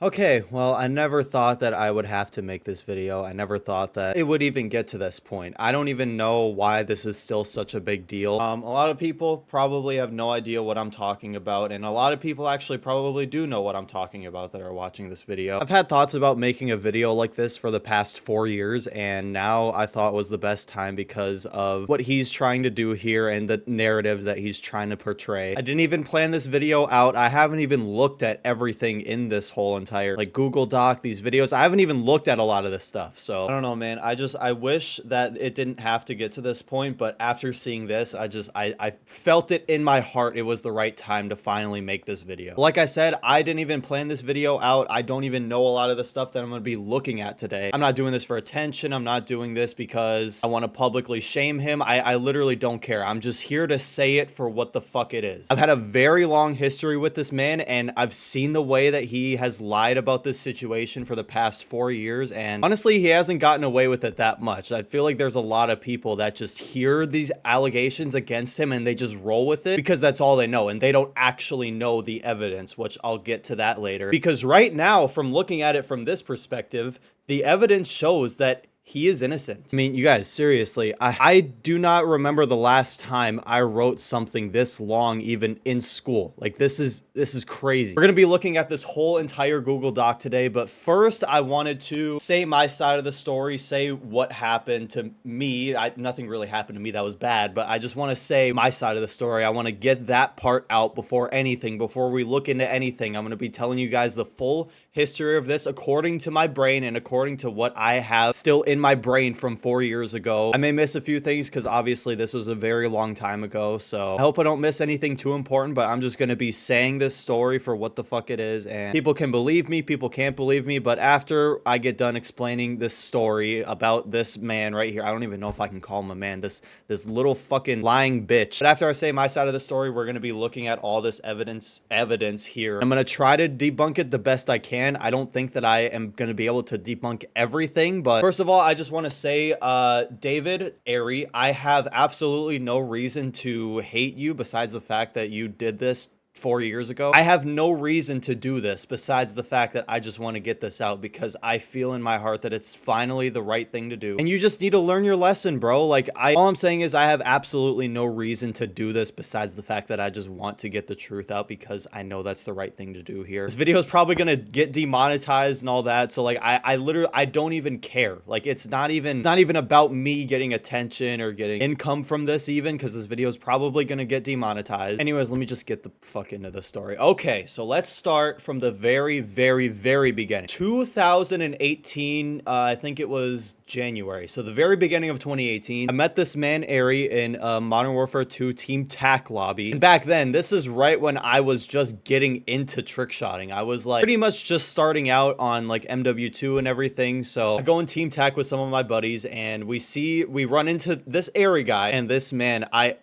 Okay, well, I never thought that I would have to make this video. I never thought that it would even get to this point. I don't even know why this is still such a big deal. A lot of people probably have no idea what I'm talking about, and a lot of people actually probably do know what I'm talking about that are watching this video. I've had thoughts about making a video like this for the past 4 years, and now I thought was the best time because of what he's trying to do here and the narrative that he's trying to portray. I didn't even plan this video out. I haven't even looked at everything in this whole entire like Google Doc, these videos. I haven't even looked at a lot of this stuff. So I don't know, man. I wish that it didn't have to get to this point, but after seeing this, I felt it in my heart. It was the right time to finally make this video. Like I said, I didn't even plan this video out. I don't even know a lot of the stuff that I'm going to be looking at today. I'm not doing this for attention. I'm not doing this because I want to publicly shame him. I literally don't care. I'm just here to say it for what the fuck it is. I've had a very long history with this man, and I've seen the way that he has lied about this situation for the past 4 years, and honestly, he hasn't gotten away with it that much. I feel like there's a lot of people that just hear these allegations against him and they just roll with it because that's all they know, and they don't actually know the evidence, which I'll get to that later. Because right now, from looking at it from this perspective, the evidence shows that he is innocent. I mean, you guys, seriously, I do not remember the last time I wrote something this long, even in school. Like, this is crazy. We're gonna be looking at this whole entire Google Doc today, but first I wanted to say my side of the story, say what happened to me. Nothing really happened to me that was bad, but I just want to say my side of the story. I want to get that part out before anything, before we look into anything. I'm gonna be telling you guys the full history of this according to my brain and according to what I have still in my brain from 4 years ago. I may miss a few things because obviously this was a very long time ago, so I hope I don't miss anything too important, but I'm just going to be saying this story for what the fuck it is, and people can believe me, people can't believe me, but after I get done explaining this story about this man right here, I don't even know if I can call him a man, this little fucking lying bitch, but after I say my side of the story, we're going to be looking at all this evidence here. I'm going to try to debunk it the best I can. I don't think that I am going to be able to debunk everything, but first of all, I just want to say, David Airy, I have absolutely no reason to hate you besides the fact that you did this 4 years ago. I have no reason to do this besides the fact that I just want to get this out because I feel in my heart that it's finally the right thing to do. And you just need to learn your lesson, bro. Like, all I'm saying is I have absolutely no reason to do this besides the fact that I just want to get the truth out because I know that's the right thing to do here. This video is probably going to get demonetized and all that. So like, I literally, I don't even care. Like, it's not even about me getting attention or getting income from this even, because this video is probably going to get demonetized. Anyways, let me just get the fuck into the story. Okay, so let's start from the very beginning. 2018, I think it was January. So the very beginning of 2018, I met this man, Airy, in Modern Warfare 2 Team TAC lobby. And back then, this is right when I was just getting into trick shotting. I was like pretty much just starting out on like MW2 and everything. So I go in Team TAC with some of my buddies and we run into this Airy guy, and this man, I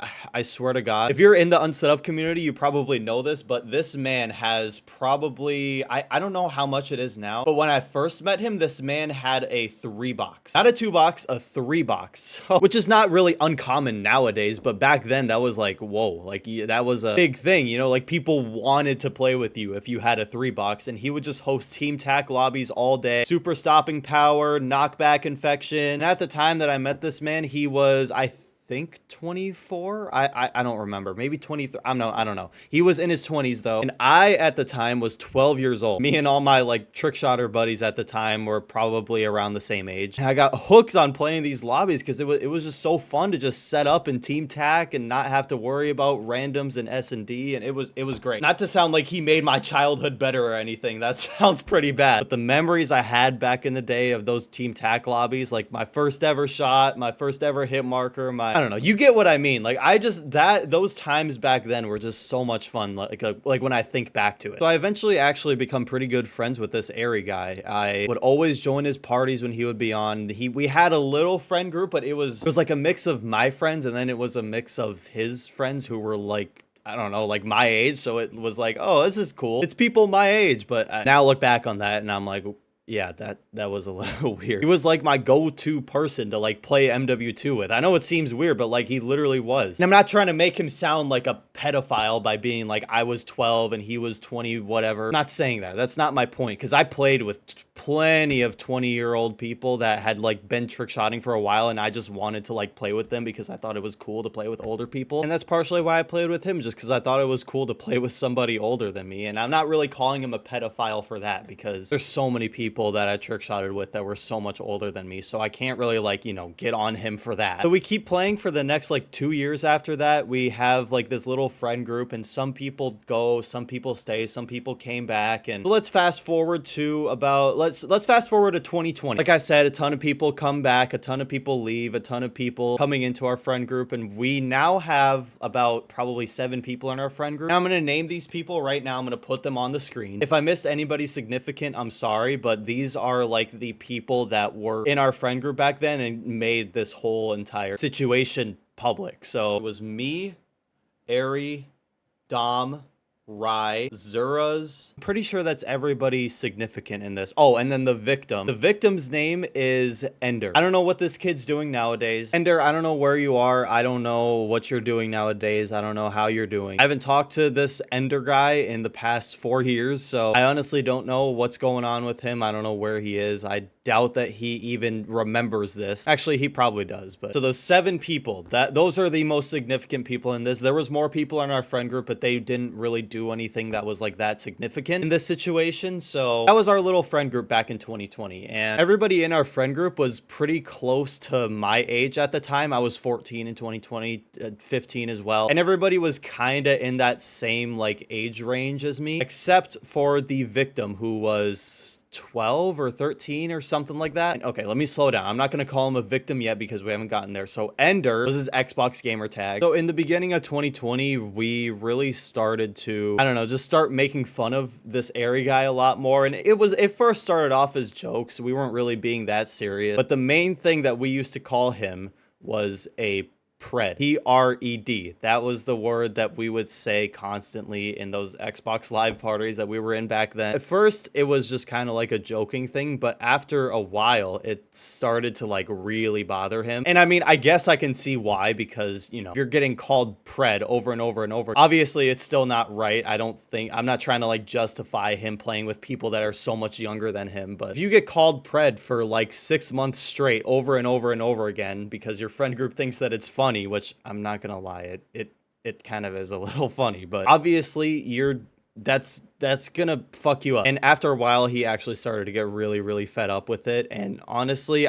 swear to God, if you're in the Unsetup community, you probably know this, but this man has probably, I don't know how much it is now, but when I first met him, this man had a 3-box. Not a 2-box, a 3-box. Which is not really uncommon nowadays, but back then that was like, whoa, like that was a big thing, you know, like people wanted to play with you if you had a 3-box, and he would just host Team TAC lobbies all day. Super stopping power, knockback infection. And at the time that I met this man, he was, I think 24. I don't remember, maybe 23. I don't know. He was in his 20s though, and I at the time was 12 years old. Me and all my like trick shotter buddies at the time were probably around the same age, and I got hooked on playing these lobbies because it was just so fun to just set up in Team TAC and not have to worry about randoms and S&D, and it was great. Not to sound like he made my childhood better or anything, that sounds pretty bad, but the memories I had back in the day of those Team TAC lobbies, like my first ever shot, my first ever hit marker, I don't know, you get what I mean. Like, those times back then were just so much fun, like when I think back to it. So I eventually actually become pretty good friends with this Airy guy. I would always join his parties when he would be on. We had a little friend group, but it was like a mix of my friends, and then it was a mix of his friends who were like, I don't know, like my age. So it was like, oh, this is cool. It's people my age. But I now look back on that and I'm like, yeah, that was a little weird. He was like my go-to person to like play MW2 with. I know it seems weird, but like he literally was. And I'm not trying to make him sound like a pedophile by being like I was 12 and he was 20 whatever. I'm not saying that. That's not my point, because I played with plenty of 20-year-old people that had like been trick shotting for a while, and I just wanted to like play with them because I thought it was cool to play with older people. And that's partially why I played with him, just because I thought it was cool to play with somebody older than me. And I'm not really calling him a pedophile for that, because there's so many people that I trick shotted with that were so much older than me, so I can't really like, you know, get on him for that. So we keep playing for the next like 2 years after that. We have like this little friend group, and some people go, some people stay, some people came back. And so let's fast forward to about, let's fast forward to 2020. Like I said, a ton of people come back, a ton of people leave, a ton of people coming into our friend group, and we now have about probably 7 people in our friend group. Now I'm going to name these people right now. I'm going to put them on the screen. If I missed anybody significant, I'm sorry, but these are like the people that were in our friend group back then and made this whole entire situation public. So it was me, Ari, Dom, Rye, Zuras. I'm pretty sure that's everybody significant in this. Oh, and then the victim. The victim's name is Ender. I don't know what this kid's doing nowadays. Ender, I don't know where you are. I don't know what you're doing nowadays. I don't know how you're doing. I haven't talked to this Ender guy in the past 4 years, so I honestly don't know what's going on with him. I don't know where he is. I doubt that he even remembers this. Actually, he probably does, but so those 7 people, those are the most significant people in this. There was more people in our friend group, but they didn't really do anything that was like that significant in this situation. So that was our little friend group back in 2020, and everybody in our friend group was pretty close to my age at the time. I was 14 in 2020, 15 as well, and everybody was kind of in that same like age range as me, except for the victim, who was 12 or 13 or something like that. Okay, let me slow down. I'm not going to call him a victim yet because we haven't gotten there. So Ender was his Xbox gamer tag. So in the beginning of 2020, we really started to, I don't know, just start making fun of this Ari guy a lot more. And it first started off as jokes. We weren't really being that serious. But the main thing that we used to call him was a Pred. P-R-E-D. That was the word that we would say constantly in those Xbox Live parties that we were in back then. At first, it was just kind of like a joking thing, but after a while, it started to like really bother him. And I mean, I guess I can see why, because, you know, if you're getting called Pred over and over and over, obviously it's still not right. I'm not trying to like justify him playing with people that are so much younger than him, but if you get called Pred for like 6 months straight over and over and over again because your friend group thinks that it's funny, which I'm not gonna lie, it kind of is a little funny, but obviously that's gonna fuck you up. And after a while, he actually started to get really, really fed up with it. And honestly,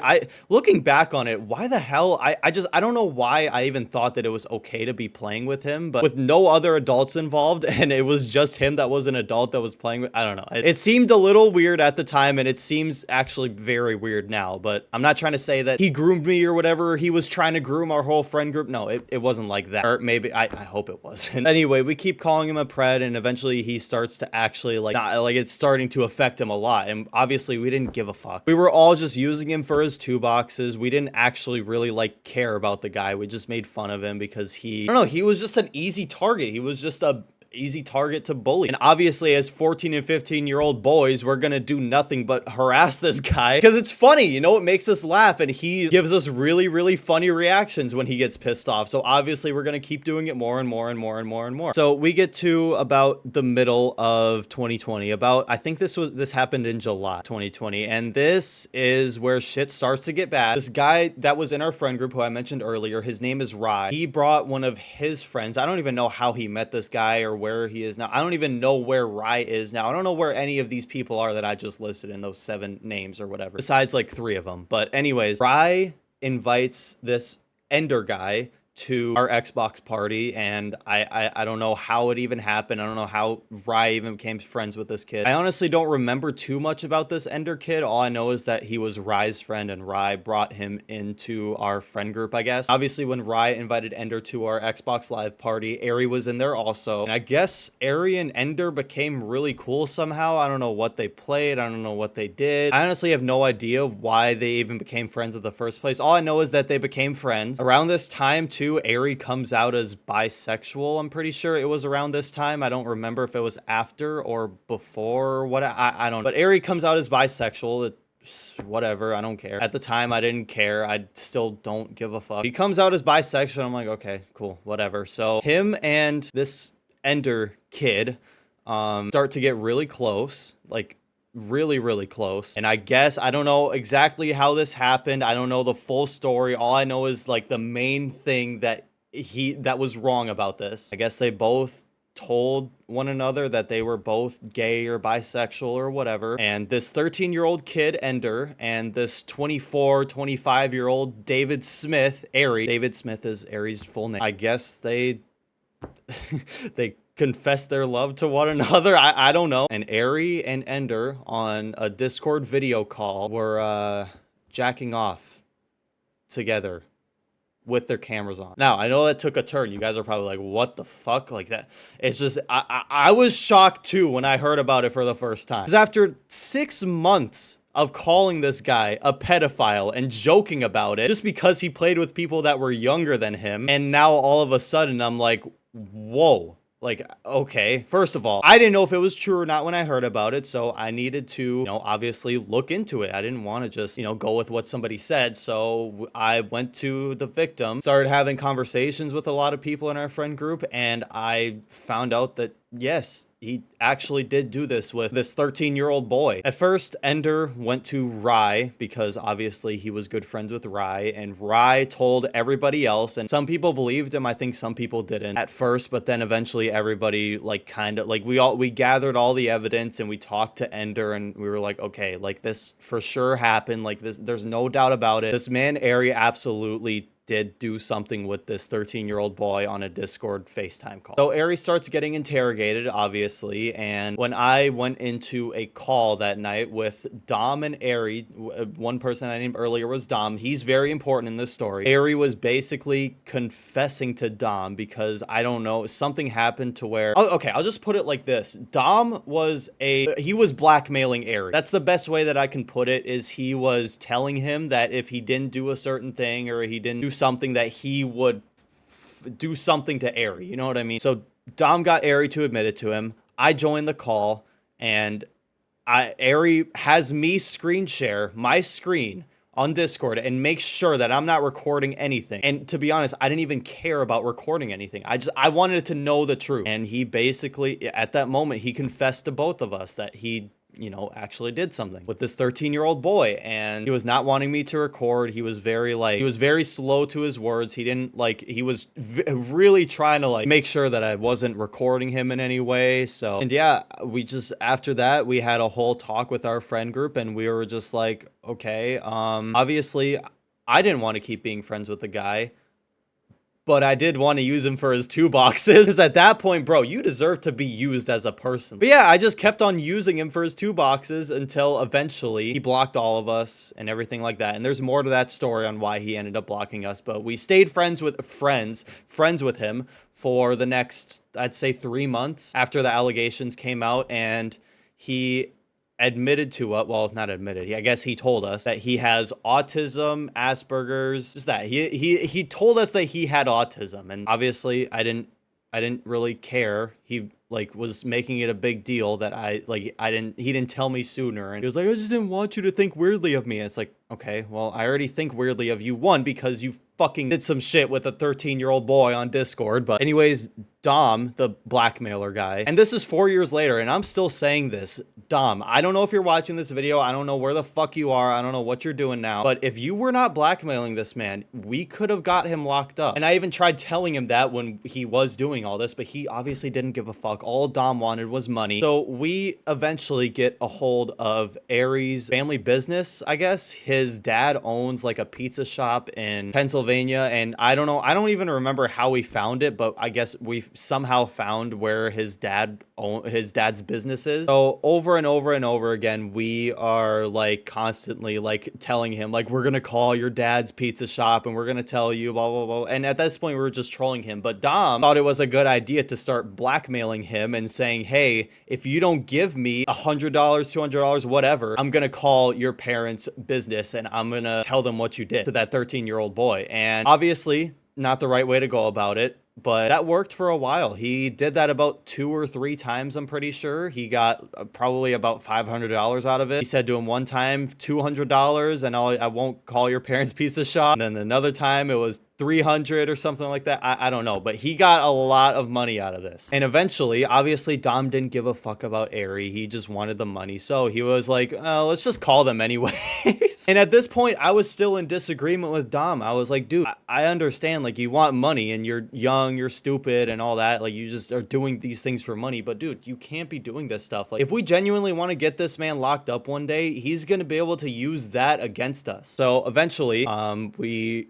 looking back on it, why the hell, I don't know why I even thought that it was okay to be playing with him, but with no other adults involved, and it was just him that was an adult that was playing with, I don't know. It seemed a little weird at the time, and it seems actually very weird now, but I'm not trying to say that he groomed me or whatever. He was trying to groom our whole friend group. No, it wasn't like that. Or maybe, I hope it wasn't. Anyway, we keep calling him a Pred, and eventually he starts to actually like it's starting to affect him a lot. And obviously we didn't give a fuck. We were all just using him for his 2 boxes. We didn't actually really like care about the guy. We just made fun of him because I don't know, he was just an easy target. He was just a easy target to bully. And obviously as 14 and 15-year-old boys, we're gonna do nothing but harass this guy because it's funny, you know, it makes us laugh, and he gives us really, really funny reactions when he gets pissed off. So obviously we're gonna keep doing it more and more and more and more and more. So we get to about the middle of 2020, I think this happened in July 2020, and this is where shit starts to get bad. This guy that was in our friend group, who I mentioned earlier, his name is Rye. He brought one of his friends. I don't even know how he met this guy or where he is now. I don't even know where Rye is now. I don't know where any of these people are that I just listed in those 7 names or whatever, besides like 3 of them. But anyways, Rye invites this Ender guy to our Xbox party, and I don't know how it even happened. I don't know how Rye even became friends with this kid. I honestly don't remember too much about this Ender kid. All I know is that he was Rye's friend, and Rye brought him into our friend group, I guess. Obviously, when Rye invited Ender to our Xbox Live party, Ari was in there also. And I guess Ari and Ender became really cool somehow. I don't know what they played. I don't know what they did. I honestly have no idea why they even became friends in the first place. All I know is that they became friends. Around this time, too, 2, Ari comes out as bisexual. I'm pretty sure it was around this time. I don't remember if it was after or before. What I don't know. But Ari comes out as bisexual. Whatever, I don't care. At the time, I didn't care. I still don't give a fuck. He comes out as bisexual. I'm like, okay, cool, whatever. So him and this Ender kid start to get really close, like really close. And I guess I don't know exactly how this happened. I don't know the full story. All I know is like the main thing that was wrong about this. I guess they both told one another that they were both gay or bisexual or whatever. And this 13-year-old kid, Ender, and this 25-year-old David Smith, Ari. David Smith is Ari's full name. I guess they they confess their love to one another. I don't know. And Ari and Ender on a Discord video call were jacking off together with their cameras on. Now, I know that took a turn. You guys are probably like, what the fuck? Like that. It's just, I was shocked too when I heard about it for the first time. Because after 6 months of calling this guy a pedophile and joking about it just because he played with people that were younger than him, and now all of a sudden I'm like, whoa. Like, okay, first of all, I didn't know if it was true or not when I heard about it, so I needed to, you know, obviously look into it. I didn't want to just, you know, go with what somebody said, so I went to the victim, started having conversations with a lot of people in our friend group, and I found out that, yes, he actually did do this with this 13-year-old boy. At first, Ender went to Rye because obviously he was good friends with Rye, and Rye told everybody else, and some people believed him. I think some people didn't at first, but then eventually everybody like kind of like we gathered all the evidence and we talked to Ender and we were like, okay, like this for sure happened. Like this, there's no doubt about it. This man, Ari, absolutely did do something with this 13-year-old boy on a Discord FaceTime call. So Ari starts getting interrogated, obviously, and when I went into a call that night with Dom and Ari, one person I named earlier was Dom. He's very important in this story. Ari was basically confessing to Dom because, I don't know, something happened to where... Oh, okay, I'll just put it like this. Dom was he was blackmailing Ari. That's the best way that I can put it, is he was telling him that if he didn't do a certain thing or he didn't do something, that he would do something to Ari, you know what I mean? So Dom got Ari to admit it to him. I joined the call, and Ari has me screen share my screen on Discord and make sure that I'm not recording anything. And to be honest, I didn't even care about recording anything. I wanted to know the truth. And he basically, at that moment, he confessed to both of us that he, you know, actually did something with this 13-year-old boy, and he was not wanting me to record. He was very slow to his words. He didn't he was really trying to like make sure that I wasn't recording him in any way. So, and yeah, we just, after that, we had a whole talk with our friend group, and we were just like, okay, obviously I didn't want to keep being friends with the guy, but I did want to use him for his 2 boxes. Because at that point, bro, you deserve to be used as a person. But yeah, I just kept on using him for his 2 boxes until eventually he blocked all of us and everything like that. And there's more to that story on why he ended up blocking us. But we stayed friends with him for the next, I'd say, 3 months after the allegations came out. And he admitted to it, well, not admitted, I guess he told us that he has autism, Asperger's, just that he told us that he had autism, and obviously I didn't really care. He like was making it a big deal that he didn't tell me sooner, and he was like, I just didn't want you to think weirdly of me. And it's like, okay, well, I already think weirdly of you, one, because you fucking did some shit with a 13-year-old boy on Discord. But anyways, Dom, the blackmailer guy, and this is 4 years later, and I'm still saying this, Dom, I don't know if you're watching this video, I don't know where the fuck you are, I don't know what you're doing now, but if you were not blackmailing this man, we could have got him locked up. And I even tried telling him that when he was doing all this, but he obviously didn't give a fuck. All Dom wanted was money. So we eventually get a hold of Ari's family business, I guess. His dad owns like a pizza shop in Pennsylvania, and I don't know, I don't even remember how we found it, but I guess we somehow found where his dad's business is. So over and over and over again, we are like constantly like telling him like, we're gonna call your dad's pizza shop and we're gonna tell you blah blah blah. And at this point we were just trolling him, but Dom thought it was a good idea to start blackmailing him and saying, hey, if you don't give me $100, $200, whatever, I'm gonna call your parents' business and I'm gonna tell them what you did to that 13-year-old boy. And obviously not the right way to go about it, but that worked for a while. He did that about 2 or 3 times, I'm pretty sure. He got probably about $500 out of it. He said to him one time, $200, and I won't call your parents' pizza shop. And then another time it was 300 or something like that. I don't know, but he got a lot of money out of this. And eventually, obviously, Dom didn't give a fuck about Ari. He just wanted the money. So he was like, oh, let's just call them anyways. And at this point, I was still in disagreement with Dom. I was like, dude, I understand, like, you want money and you're young, you're stupid and all that. Like, you just are doing these things for money. But dude, you can't be doing this stuff. Like, if we genuinely want to get this man locked up one day, he's going to be able to use that against us. So eventually, we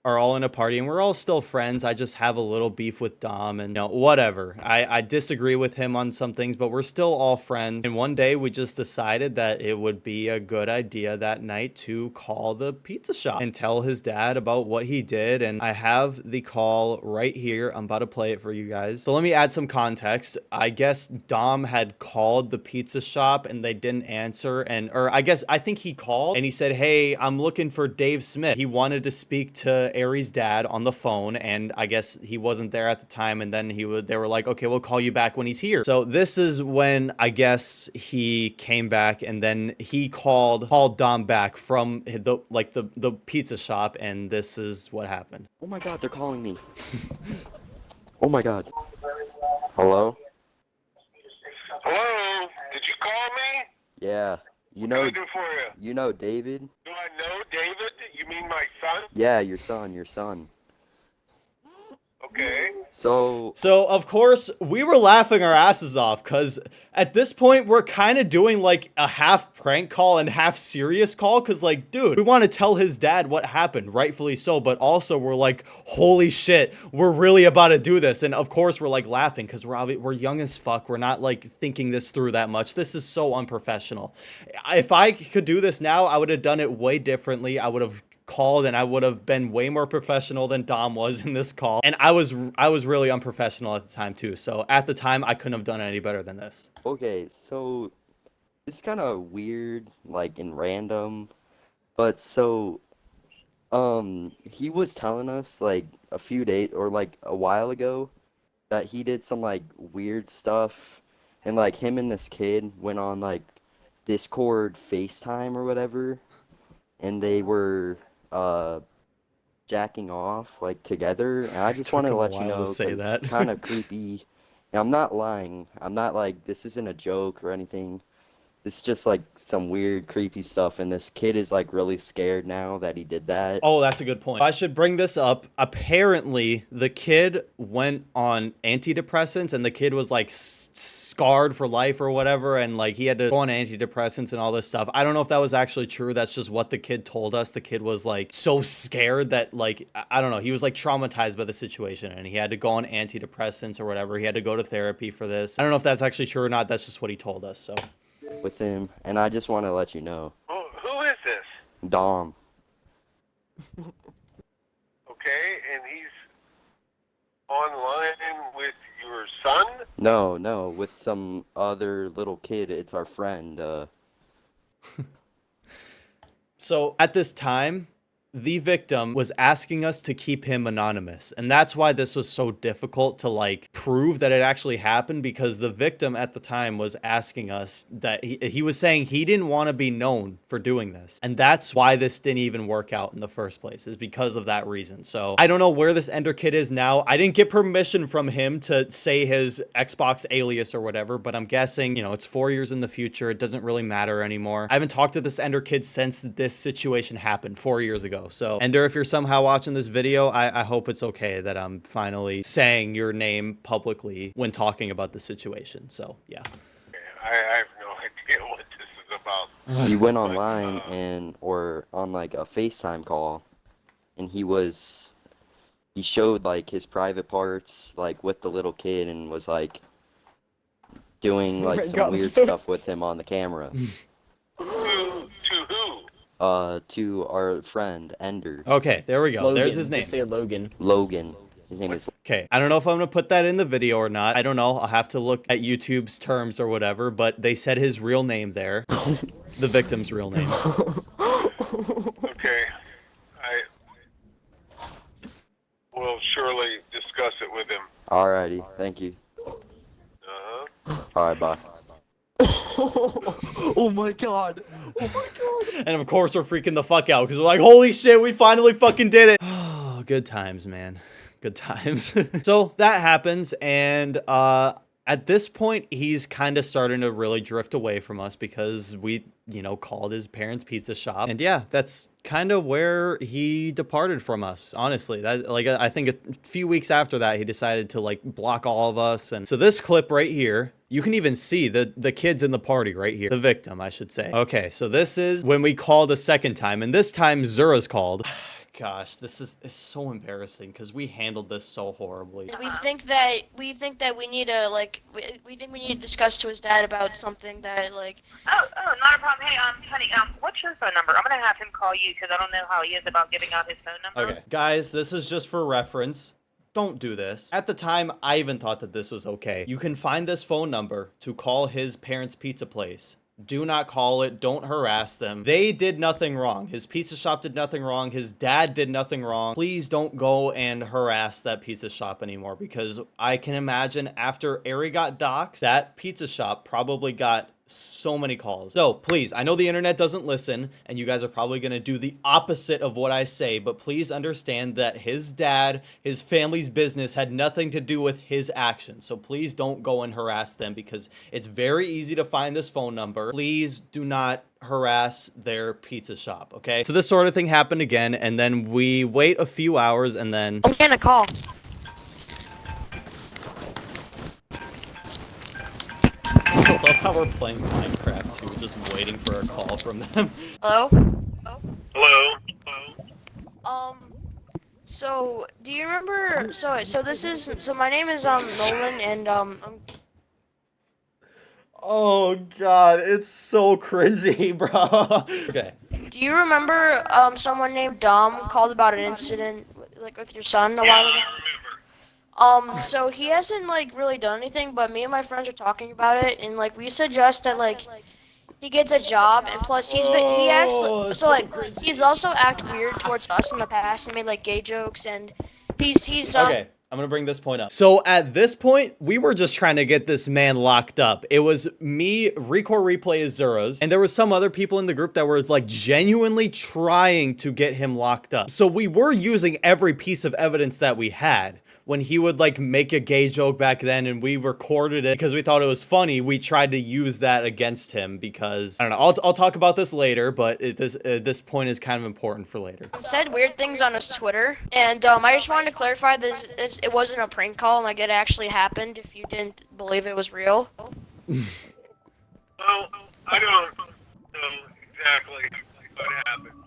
are all in a party and we're all still friends. I just have a little beef with Dom and, you know, whatever. I disagree with him on some things, but we're still all friends. And one day we just decided that it would be a good idea that night to call the pizza shop and tell his dad about what he did. And I have the call right here. I'm about to play it for you guys. So let me add some context. I guess Dom had called the pizza shop and they didn't answer. Or I think he called and he said, hey, I'm looking for Dave Smith. He wanted to speak to Ari's dad on the phone, and I guess he wasn't there at the time, and then they were like, okay, we'll call you back when he's here. So this is when I guess he came back, and then he called Dom back from the pizza shop, and this is what happened. Oh my god, they're calling me. Oh my god. Hello? Hello? Did you call me? Yeah. What can I do for you? You know David? Do I know David? You mean my son? Yeah, your son. Okay. So of course we were laughing our asses off because at this point we're kind of doing like a half prank call and half serious call because, like, dude, we want to tell his dad what happened, rightfully so, but also we're like, holy shit, we're really about to do this. And of course we're like laughing because we're young as fuck. We're not like thinking this through that much. This is so unprofessional. If I could do this now, I would have done it way differently. I would have called and I would have been way more professional than Dom was in this call, and I was really unprofessional at the time too. So at the time I couldn't have done any better than this. okay, so it's kind of weird, like, and random, but so he was telling us like a few days or like a while ago that he did some like weird stuff, and like him and this kid went on like Discord FaceTime or whatever, and they were jacking off like together, and I just wanted to let you know, say that. it's kind of creepy. And I'm not lying. I'm not like, this isn't a joke or anything. It's just like some weird, creepy stuff, and this kid is like really scared now that he did that. Oh, that's a good point. I should bring this up. Apparently, the kid went on antidepressants, and the kid was like scarred for life or whatever, and like he had to go on antidepressants and all this stuff. I don't know if that was actually true. That's just what the kid told us. The kid was like so scared that, like, I don't know, he was like traumatized by the situation, and he had to go on antidepressants or whatever. He had to go to therapy for this. I don't know if that's actually true or not. That's just what he told us. So With him, and I just want to let you know, Who is this? Dom. Okay, and he's online with your son? No, with some other little kid. It's our friend. So at this time, the victim was asking us to keep him anonymous. And that's why this was so difficult to like prove that it actually happened, because the victim at the time was asking us that he was saying he didn't want to be known for doing this. And that's why this didn't even work out in the first place, is because of that reason. So I don't know where this Ender Kid is now. I didn't get permission from him to say his Xbox alias or whatever, but I'm guessing, you know, it's 4 years in the future. It doesn't really matter anymore. I haven't talked to this Ender Kid since this situation happened 4 years ago. So Ender, if you're somehow watching this video, I hope it's okay that I'm finally saying your name publicly when talking about the situation. So yeah. I have no idea what this is about. He went online or on like a FaceTime call, and he showed like his private parts like with the little kid, and was like doing like some weird stuff with him on the camera. To who? To our friend Ender. Okay, there we go. Logan. There's his name. Just say Logan. Logan. His name is. Okay, I don't know if I'm gonna put that in the video or not. I don't know. I'll have to look at YouTube's terms or whatever, but they said his real name there. The victim's real name. Okay. Well, surely discuss it with him. Alrighty, thank you. Alright, bye. Oh my god! Oh my god! And of course we're freaking the fuck out because we're like, holy shit, we finally fucking did it. Oh, good times, man. Good times. So that happens, and at this point, he's kind of starting to really drift away from us because we, you know, called his parents' pizza shop. And yeah, that's kind of where he departed from us, honestly. That, like, I think a few weeks after that, he decided to, like, block all of us. And so this clip right here, you can even see the kids in the party right here. The victim, I should say. Okay, so this is when we called a second time, and this time Zura's called. Gosh, it's so embarrassing because we handled this so horribly. We think that we need to we think we need to discuss to his dad about something that like. Oh, not a problem. Hey, honey, what's your phone number? I'm gonna have him call you because I don't know how he is about giving out his phone number. Okay, guys, this is just for reference. Don't do this. At the time, I even thought that this was okay. You can find this phone number to call his parents' pizza place. Do not call it. Don't harass them. They did nothing wrong. His pizza shop did nothing wrong. His dad did nothing wrong. Please don't go and harass that pizza shop anymore because I can imagine after Ari got doxxed, that pizza shop probably got so many calls. So please, I know the internet doesn't listen and you guys are probably going to do the opposite of what I say, but please understand that his dad, his family's business had nothing to do with his actions. So please don't go and harass them because it's very easy to find this phone number. Please do not harass their pizza shop, okay? So this sort of thing happened again, and then we wait a few hours and then... I'm getting a call. I love how we're playing Minecraft too, just waiting for a call from them. Hello? Hello? So do you remember? So my name is Nolan, and Oh god, it's so cringy, bro. Okay. do you remember someone named Dom called about an incident like with your son a while ago? So he hasn't like really done anything, but me and my friends are talking about it, and like we suggest that like he gets a job, and plus he's also acted weird towards us in the past and made like gay jokes, and he's Okay, I'm gonna bring this point up. So at this point, we were just trying to get this man locked up. It was me, Recore Replay as Zura's, and there was some other people in the group that were like genuinely trying to get him locked up. So we were using every piece of evidence that we had. When he would like make a gay joke back then and we recorded it because we thought it was funny, we tried to use that against him because, I don't know, I'll talk about this later, but this point is kind of important for later. said weird things on his Twitter, and I just wanted to clarify this. It wasn't a prank call, like it actually happened. If you didn't believe it was real. Well, I don't know exactly what happened.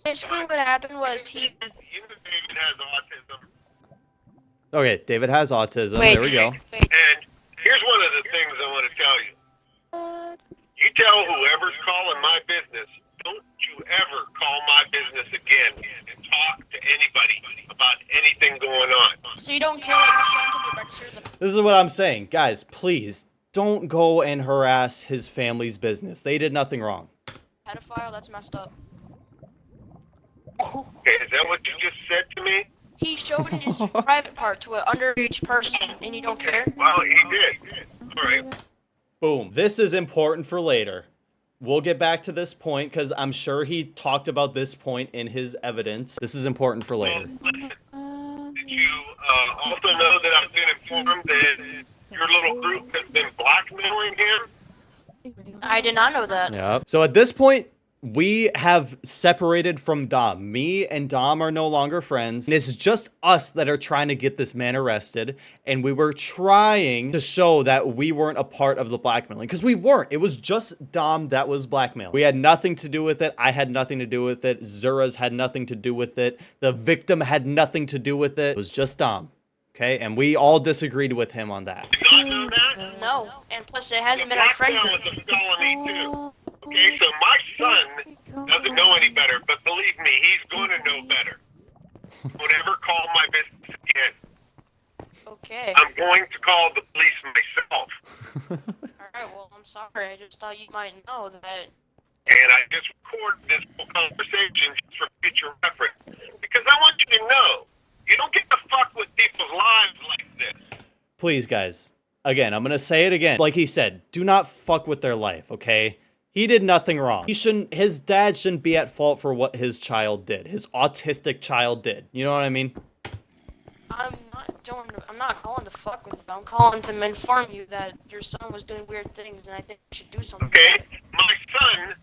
Basically, what happened was You know David has autism. Okay, David has autism. Wait. There we go. And here's one of the things I want to tell you. You tell whoever's calling my business, don't you ever call my business again and talk to anybody about anything going on. So you don't care that your son can be registered as a This is what I'm saying. Guys, please don't go and harass his family's business. They did nothing wrong. pedophile? That's messed up. Okay, is that what you just said to me? He showed his private part to an underage person, and you don't care? Well, he did. All right. Boom. This is important for later. We'll get back to this point because I'm sure he talked about this point in his evidence. This is important for later. Did you also know that I've been informed that your little group has been blackmailing him? I did not know that. Yeah. So at this point, we have separated from Dom. Me and Dom are no longer friends. And it's just us that are trying to get this man arrested. And we were trying to show that we weren't a part of the blackmailing. Because we weren't. It was just Dom that was blackmailing. We had nothing to do with it. I had nothing to do with it. Zura's had nothing to do with it. The victim had nothing to do with it. It was just Dom. Okay? And we all disagreed with him on that. Did not know that? No, and plus it hasn't The been our friend blackmail group. is a felony too. Okay, so my son doesn't know any better, but believe me, he's going to know better. Don't ever call my business again. Okay. I'm going to call the police myself. Alright, well, I'm sorry. I just thought you might know that. And I just recorded this whole conversation just for future reference. Because I want you to know, You don't get to fuck with people's lives like this. Please, guys. Again, I'm gonna say it again. Like he said, do not fuck with their life, okay? He did nothing wrong. His dad shouldn't be at fault for what his child did. His autistic child did. You know what I mean? I'm not calling to fuck with you. I'm calling to inform you that your son was doing weird things, and I think you should do something. Okay? about it. My son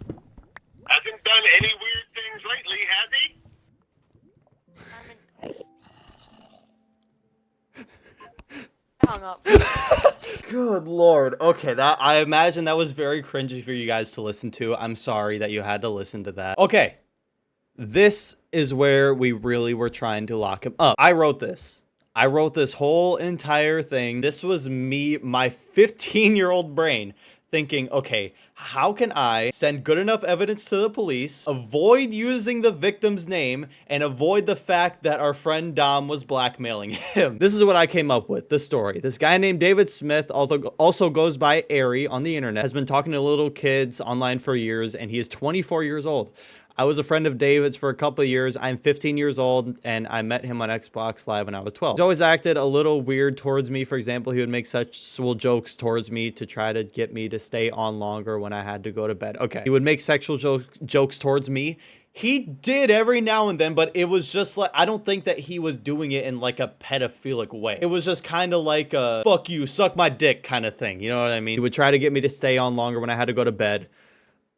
hasn't done any weird things lately, has he? I mean, I hung up. Good lord. Okay, that I imagine that was very cringy for you guys to listen to. I'm sorry that you had to listen to that. Okay. This is where we really were trying to lock him up. I wrote this. I wrote this whole entire thing. This was me, my 15-year-old brain, thinking, okay, how can I send good enough evidence to the police, avoid using the victim's name, and avoid the fact that our friend Dom was blackmailing him? This is what I came up with, this story. This guy named David Smith, also goes by Ari on the internet, has been talking to little kids online for years, and he is 24 years old. I was a friend of David's for a couple of years. I'm 15 years old, and I met him on Xbox Live when I was 12. He's always acted a little weird towards me. For example, he would make sexual jokes towards me to try to get me to stay on longer when I had to go to bed. Okay. He would make sexual jokes towards me. He did every now and then, but it was just like, I don't think that he was doing it in like a pedophilic way. It was just kind of like a, fuck you, suck my dick kind of thing. You know what I mean? He would try to get me to stay on longer when I had to go to bed.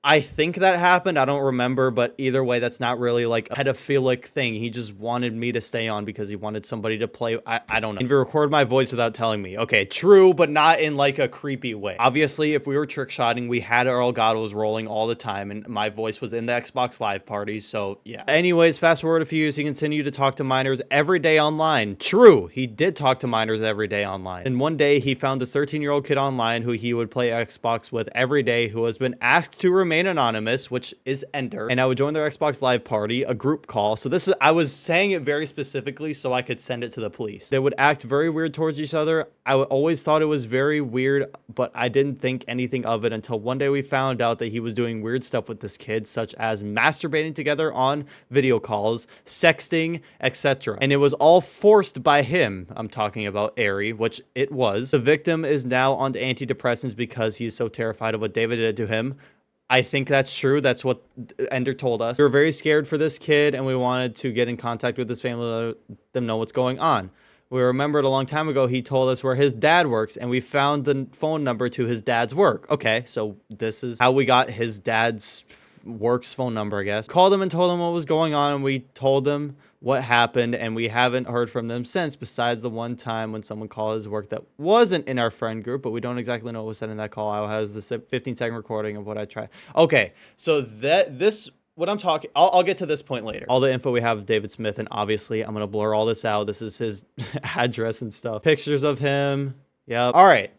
I think that happened. I don't remember, but either way, that's not really like a pedophilic thing. He just wanted me to stay on because he wanted somebody to play. I don't know. If you record my voice without telling me. Okay, true, but not in like a creepy way. Obviously, if we were trick shotting, we had our Elgatos rolling all the time, and my voice was in the Xbox Live parties, so yeah. Anyways, fast forward a few years, he continued to talk to minors every day online. True, he did talk to minors every day online. And one day, he found this 13-year-old kid online who he would play Xbox with every day, who has been asked to remain anonymous, which is Ender, and I would join their Xbox Live party, a group call. So this is, I was saying it very specifically so I could send it to the police. They would act very weird towards each other. I always thought it was very weird, but I didn't think anything of it until one day we found out that he was doing weird stuff with this kid, such as masturbating together on video calls, sexting, etc. And it was all forced by him. I'm talking about Ari, which it was. The victim is now on antidepressants because he is so terrified of what David did to him. I think that's true. That's what Ender told us. We were very scared for this kid, and we wanted to get in contact with his family to let them know what's going on. We remembered a long time ago, he told us where his dad works, and we found the phone number to his dad's work. Okay, so this is how we got his dad's work's phone number, I guess. Called him and told him what was going on, and we told him what happened, and we haven't heard from them since, besides the one time when someone called his work that wasn't in our friend group, but we don't exactly know what was said in that call. I has the 15-second recording of what I tried. Okay, so what I'm talking, I'll get to this point later. All the info we have of David Smith, and obviously I'm gonna blur all this out. This is his address and stuff. Pictures of him. Yep. All right.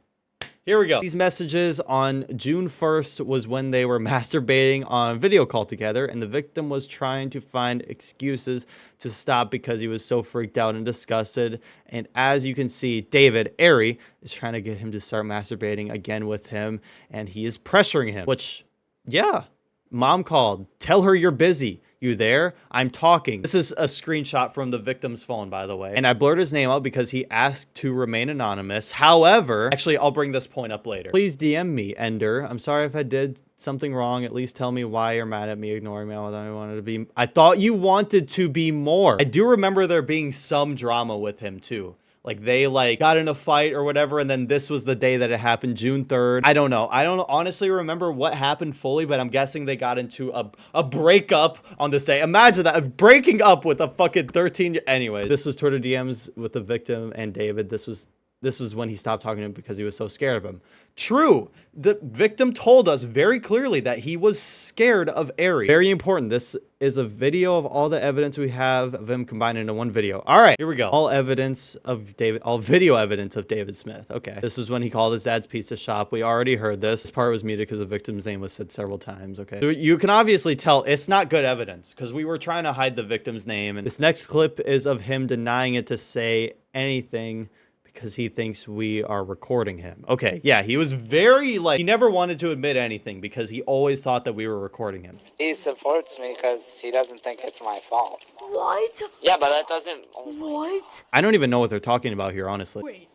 Here we go. These messages on June 1st was when they were masturbating on video call together, and the victim was trying to find excuses to stop because he was so freaked out and disgusted. And as you can see, David, Ari, is trying to get him to start masturbating again with him, and he is pressuring him, which, yeah, mom called. Tell her you're busy. You there? I'm talking. This is a screenshot from the victim's phone, by the way. And I blurred his name out because he asked to remain anonymous. However, actually, I'll bring this point up later. Please DM me, Ender. I'm sorry if I did something wrong. At least tell me why you're mad at me, ignoring me. I thought you wanted to be more. I do remember there being some drama with him, too. Like, they, got in a fight or whatever, and then this was the day that it happened, June 3rd. I don't know. I don't honestly remember what happened fully, but I'm guessing they got into a breakup on this day. Imagine that, breaking up with a fucking 13... Anyway, this was Twitter DMs with the victim and David. This was when he stopped talking to him because he was so scared of him. True. The victim told us very clearly that he was scared of Ari. Very important. This is a video of all the evidence we have of him combined into one video. All right, here we go. All video evidence of David Smith. Okay. This was when he called his dad's pizza shop. We already heard this. This part was muted because the victim's name was said several times. Okay. So you can obviously tell it's not good evidence because we were trying to hide the victim's name. And this next clip is of him denying it to say anything because he thinks we are recording him. Okay, yeah, he was very, he never wanted to admit anything because he always thought that we were recording him. He supports me because he doesn't think it's my fault. What? Yeah, but that doesn't. Oh my What? I don't even know what they're talking about here, honestly.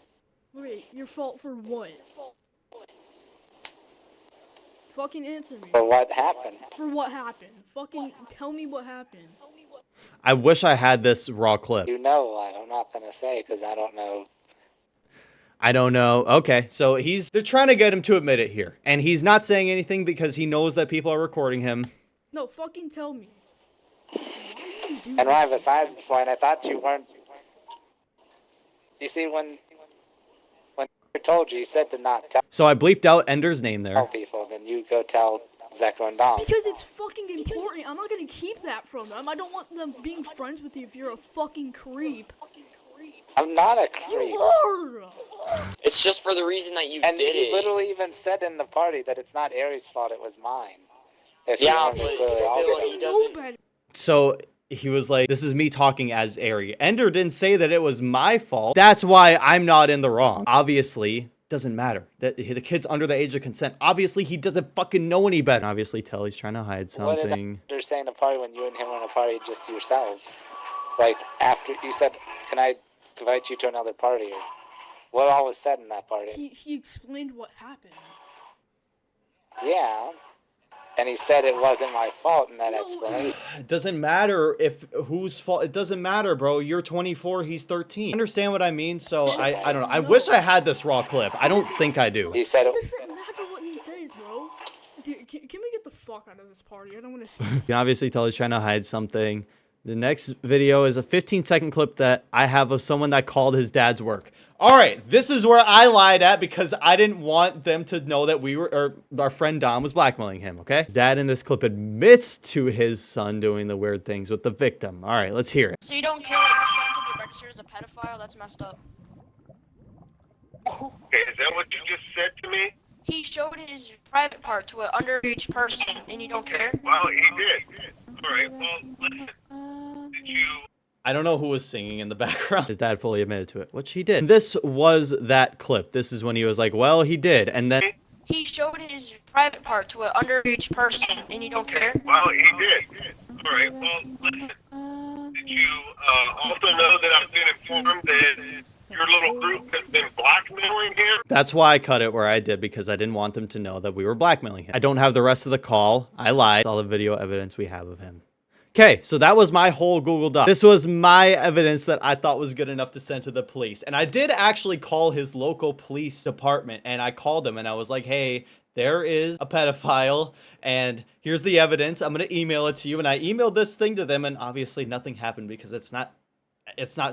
Wait, your fault for what? Fucking answer me. But what happened? For what happened? Fucking tell me what happened. I wish I had this raw clip. You know what? I'm not gonna say because I don't know. I don't know. Okay, so they're trying to get him to admit it here. And he's not saying anything because he knows that people are recording him. No, fucking tell me. Why do you do And Ryan, this? besides the point, I thought you weren't. You see, when I told you, you said to not So I bleeped out Ender's name tell there. people, then you go tell Zeko and Dom. Because it's fucking important. I'm not gonna keep that from them. I don't want them being friends with you if you're a fucking creep. I'm not a creep. You are! It's just for the reason that you And did he it. literally even said in the party that it's not Aries' fault, it was mine. If you Yeah, remember but clearly still, also. he doesn't. better. So he was like, this is me talking as Ari. Ender didn't say that it was my fault. That's why I'm not in the wrong. Obviously, doesn't matter. That the kid's under the age of consent. Obviously, he doesn't fucking know any better. Obviously, tell he's trying to hide What did something. Ender say in the party when you and him were in a party just yourselves? Like, after you said, can I invite you to another party? Or what all was said in that party? He explained what happened. Yeah. And he said it wasn't my fault in that explanation. It doesn't matter if whose fault. It doesn't matter, bro. You're 24, he's 13. Understand what I mean? So I don't know. I wish I had this raw clip. I don't think I do. He said it. Doesn't matter what he says, bro. Dude, can we get the fuck out of this party? I don't want to see. You can obviously tell he's trying to hide something. The next video is a 15-second clip that I have of someone that called his dad's work. All right, this is where I lied at because I didn't want them to know that our friend Dom was blackmailing him, okay? His dad in this clip admits to his son doing the weird things with the victim. All right, let's hear it. So you don't care that your son can be registered as a pedophile? That's messed up. Okay, is that what you just said to me? He showed his private part to an underage person, and you don't care? Well, he did. All right, well, listen. Did you... I don't know who was singing in the background. His dad fully admitted to it, which he did. This was that clip. This is when he was like, well, he did. And then He showed his private part to an underage person, and you don't care? Well, he did. All right, well, listen. Did you also know that I've been informed that your little group has been blackmailing him? that's why I cut it where I did, because I didn't want them to know that we were blackmailing him. I don't have the rest of the call. I lied. It's all the video evidence we have of him. Okay, so that was my whole Google Doc. This was my evidence that I thought was good enough to send to the police. And I did actually call his local police department, and I called them and I was like, hey, there is a pedophile and here's the evidence. I'm going to email it to you. And I emailed this thing to them, and obviously nothing happened because it's not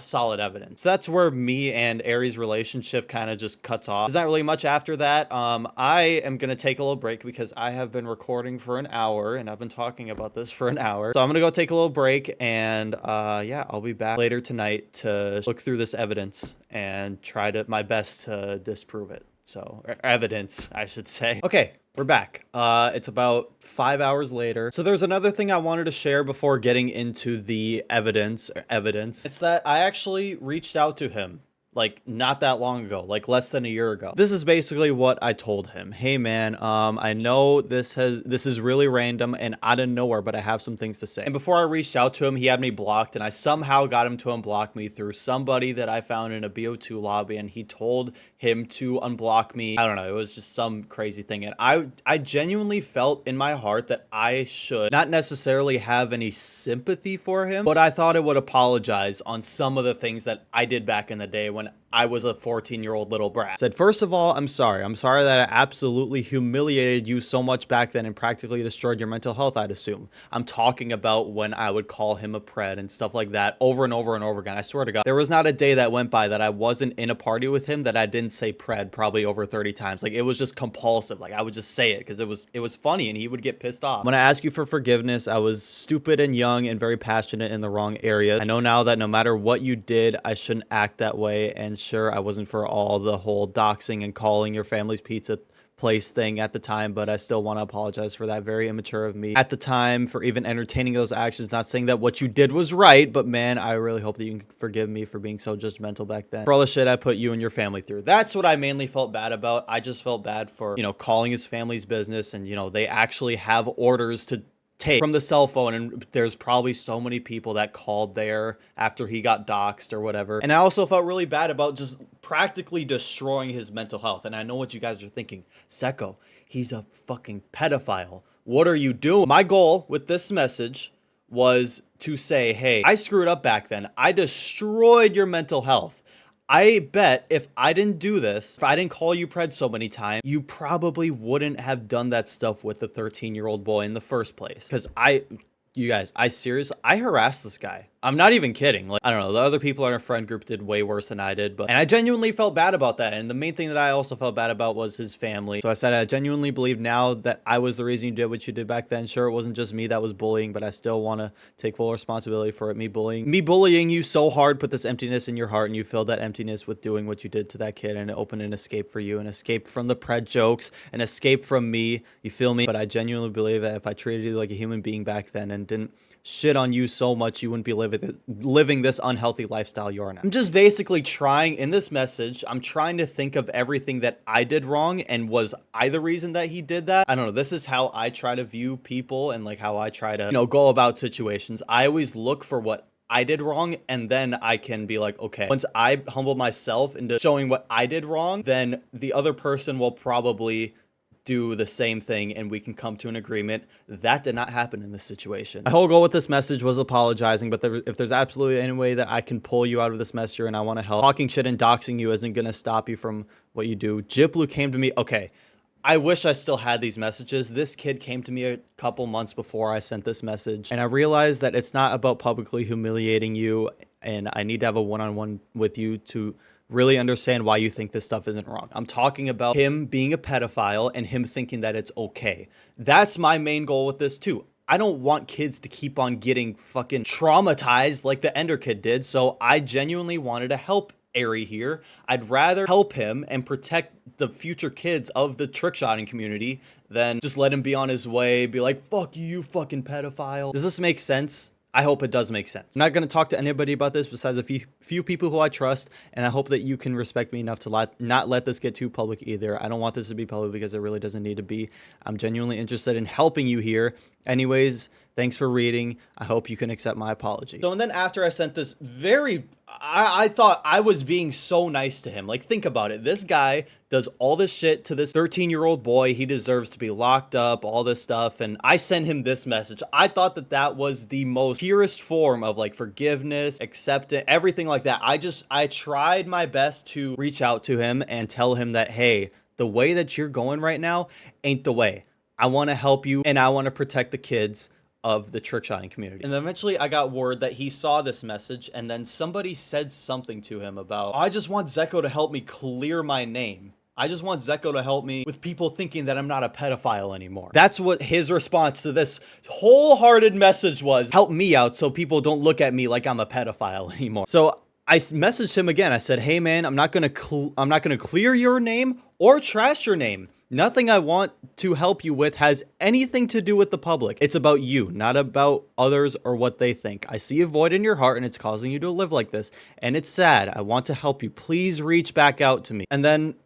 solid evidence. So that's where me and Aries' relationship kind of just cuts off. There's not really much after that. I am going to take a little break because I have been recording for an hour and I've been talking about this for an hour. So I'm going to go take a little break, and yeah, I'll be back later tonight to look through this evidence and try my best to disprove it. So, or evidence, I should say. Okay, we're back. It's about 5 hours later. So there's another thing I wanted to share before getting into the evidence. It's that I actually reached out to him like not that long ago, like less than a year ago. This is basically what I told him. Hey man, I know this is really random and out of nowhere, but I have some things to say. And before I reached out to him, he had me blocked, and I somehow got him to unblock me through somebody that I found in a BO2 lobby, and he told him to unblock me. I don't know, it was just some crazy thing. And I genuinely felt in my heart that I should not necessarily have any sympathy for him, but I thought I would apologize on some of the things that I did back in the day when I was a 14-year-old little brat. Said, first of all, I'm sorry. I'm sorry that I absolutely humiliated you so much back then and practically destroyed your mental health, I'd assume. I'm talking about when I would call him a pred and stuff like that over and over and over again. I swear to God, there was not a day that went by that I wasn't in a party with him that I didn't say pred probably over 30 times. Like, it was just compulsive. Like, I would just say it because it was funny and he would get pissed off. When I ask you for forgiveness, I was stupid and young and very passionate in the wrong area. I know now that no matter what you did, I shouldn't act that way, and sure, I wasn't for all the whole doxing and calling your family's pizza place thing at the time, but I still want to apologize for that. Very immature of me at the time for even entertaining those actions. Not saying that what you did was right, but man, I really hope that you can forgive me for being so judgmental back then. For all the shit I put you and your family through. That's what I mainly felt bad about. I just felt bad for, you know, calling his family's business, and, you know, they actually have orders to tape from the cell phone, and there's probably so many people that called there after he got doxxed or whatever. And I also felt really bad about just practically destroying his mental health. And I know what you guys are thinking. Zeko, he's a fucking pedophile. What are you doing? My goal with this message was to say, hey, I screwed up back then. I destroyed your mental health. I bet if I didn't do this, if I didn't call you Pred so many times, you probably wouldn't have done that stuff with the 13-year-old boy in the first place. Because you guys, I harassed this guy. I'm not even kidding. Like, I don't know, the other people in our friend group did way worse than I did, and I genuinely felt bad about that. And the main thing that I also felt bad about was his family. So I said, I genuinely believe now that I was the reason you did what you did back then. Sure, it wasn't just me that was bullying, but I still want to take full responsibility for it. Me bullying you so hard put this emptiness in your heart, and you filled that emptiness with doing what you did to that kid, and it opened an escape for you, an escape from the Pred jokes, an escape from me. You feel me? But I genuinely believe that if I treated you like a human being back then and didn't shit on you so much, you wouldn't be living this unhealthy lifestyle you're now. I'm just basically trying, in this message, I'm trying to think of everything that I did wrong, and was I the reason that he did that? I don't know. This is how I try to view people, and like how I try to, go about situations. I always look for what I did wrong, and then I can be like, okay, once I humble myself into showing what I did wrong, then the other person will probably do the same thing, and we can come to an agreement. That did not happen in this situation. My whole goal with this message was apologizing, but if there's absolutely any way that I can pull you out of this mess and I want to help, talking shit and doxing you isn't going to stop you from what you do. Jiplu came to me. Okay, I wish I still had these messages. This kid came to me a couple months before I sent this message, and I realized that it's not about publicly humiliating you, and I need to have a one-on-one with you to really understand why you think this stuff isn't wrong. I'm talking about him being a pedophile and him thinking that it's okay. That's my main goal with this too. I don't want kids to keep on getting fucking traumatized like the Ender kid did, so I genuinely wanted to help Ari here. I'd rather help him and protect the future kids of the trickshotting community than just let him be on his way, be like, fuck you, you fucking pedophile. Does this make sense? I hope it does make sense. I'm not going to talk to anybody about this besides a few people who I trust, and I hope that you can respect me enough to not let this get too public either. I don't want this to be public because it really doesn't need to be. I'm genuinely interested in helping you here. Anyways, thanks for reading. I hope you can accept my apology. So, and then after I sent this I thought I was being so nice to him. Like, think about it. This guy does all this shit to this 13-year-old boy. He deserves to be locked up, all this stuff. And I sent him this message. I thought that that was the most purest form of like forgiveness, acceptance, everything like that. I tried my best to reach out to him and tell him that, hey, the way that you're going right now ain't the way. I want to help you, and I want to protect the kids of the trickshotting community. And then eventually I got word that he saw this message, and then somebody said something to him about, I just want Zeko to help me clear my name. I just want Zeko to help me with people thinking that I'm not a pedophile anymore. That's what his response to this wholehearted message was. Help me out so people don't look at me like I'm a pedophile anymore. So I messaged him again. I said, hey man, I'm not gonna clear your name or trash your name. Nothing I want to help you with has anything to do with the public. It's about you, not about others or what they think. I see a void in your heart, and it's causing you to live like this, and it's sad. I want to help you. Please reach back out to me. And then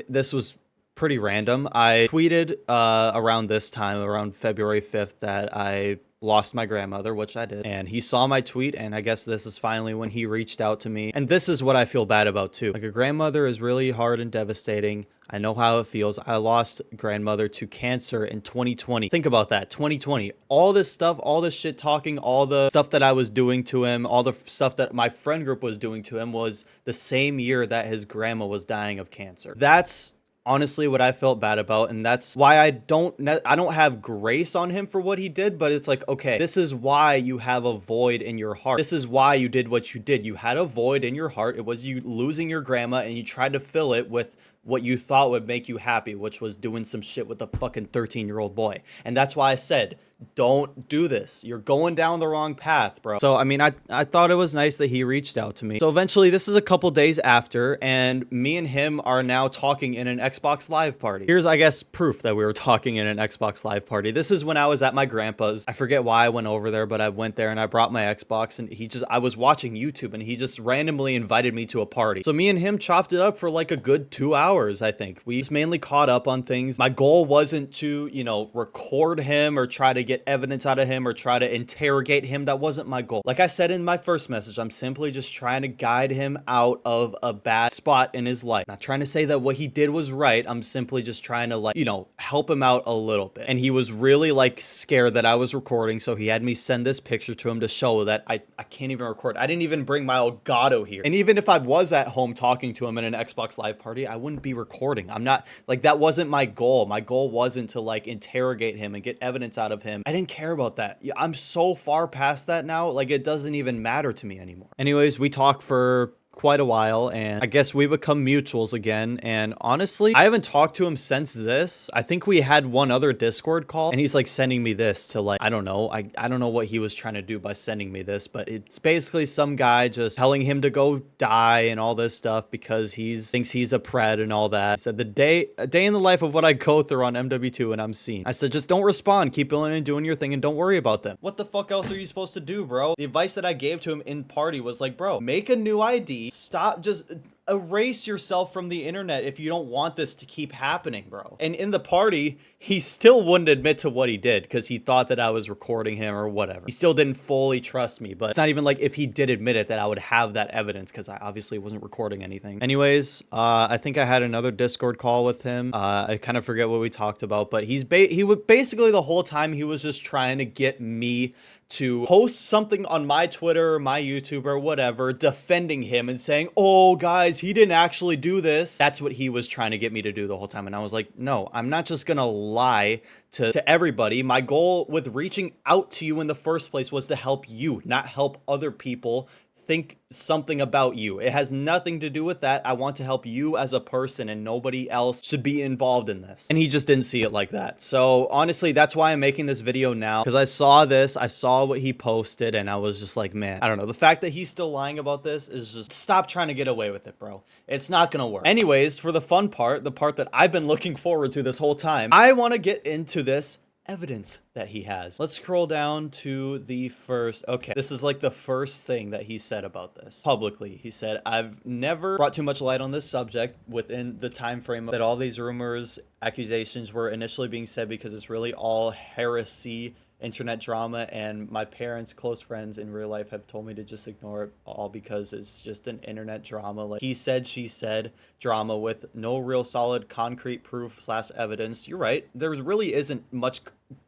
this was pretty random. I tweeted around this time, around February 5th, that I lost my grandmother, which I did, and he saw my tweet, and I guess this is finally when he reached out to me. And this is what I feel bad about too. Like, a grandmother is really hard and devastating. I know how it feels. I lost grandmother to cancer in 2020. Think about that, 2020. All this stuff, all this shit talking, all the stuff that I was doing to him, all the stuff that my friend group was doing to him was the same year that his grandma was dying of cancer. That's honestly what I felt bad about, and that's why I don't have grace on him for what he did. But it's like, okay, this is why you have a void in your heart. This is why you did what you did. You had a void in your heart. It was you losing your grandma, and you tried to fill it with what you thought would make you happy, which was doing some shit with a fucking 13-year-old boy. And that's why I said, don't do this. You're going down the wrong path, bro. So, I mean, I thought it was nice that he reached out to me. So eventually, this is a couple days after, and me and him are now talking in an Xbox Live party. Here's, I guess, proof that we were talking in an Xbox Live party. This is when I was at my grandpa's. I forget why I went over there, but I went there and I brought my Xbox, and I was watching YouTube, and he just randomly invited me to a party. So me and him chopped it up for like a good 2 hours, I think. We just mainly caught up on things. My goal wasn't to, record him or try to get evidence out of him or try to interrogate him. That wasn't my goal. Like I said in my first message, I'm simply just trying to guide him out of a bad spot in his life. Not trying to say that what he did was right. I'm simply just trying to, like, you know, help him out a little bit. And he was really like scared that I was recording, so he had me send this picture to him to show that I can't even record. I didn't even bring my Elgato here. And even if I was at home talking to him in an Xbox Live party, I wouldn't be recording. I'm not, like, that wasn't my goal. My goal wasn't to like interrogate him and get evidence out of him. I didn't care about that. I'm so far past that now, like it doesn't even matter to me anymore. Anyways, we talked for quite a while, and I guess we become mutuals again. And honestly, I haven't talked to him since this. I think we had one other Discord call, and he's like sending me this to, like, I don't know. I don't know what he was trying to do by sending me this, but it's basically some guy just telling him to go die and all this stuff because he thinks he's a pred and all that. He said, a day in the life of what I go through on MW2 and I'm seen. I said, just don't respond, keep going and doing your thing and don't worry about them. What the fuck else are you supposed to do, bro? The advice that I gave to him in party was like, bro, make a new ID. Stop, just erase yourself from the internet if you don't want this to keep happening, bro. And in the party, he still wouldn't admit to what he did because he thought that I was recording him or whatever. He still didn't fully trust me, but it's not even like if he did admit it that I would have that evidence because I obviously wasn't recording anything. Anyways, I think I had another Discord call with him. I kind of forget what we talked about, but he would basically the whole time he was just trying to get me to post something on my Twitter, my YouTube, or whatever, defending him and saying, oh, guys, he didn't actually do this. That's what he was trying to get me to do the whole time. And I was like, no, I'm not just gonna lie to everybody. My goal with reaching out to you in the first place was to help you, not help other people think something about you. It has nothing to do with that. I want to help you as a person and nobody else should be involved in this. And he just didn't see it like that. So honestly, that's why I'm making this video now, because I saw this, I saw what he posted, and I was just like, man, I don't know. The fact that he's still lying about this is just, stop trying to get away with it, bro. It's not gonna work. Anyways, for the fun part, the part that I've been looking forward to this whole time, I want to get into this evidence that he has. Let's scroll down to the first. Okay, this is like the first thing that he said about this publicly. He said, I've never brought too much light on this subject within the time frame that all these rumors, accusations were initially being said, because it's really all heresy, internet drama, and my parents' close friends in real life have told me to just ignore it all because it's just an internet drama, like he said, she said drama with no real solid concrete proof / evidence. You're right, there really isn't much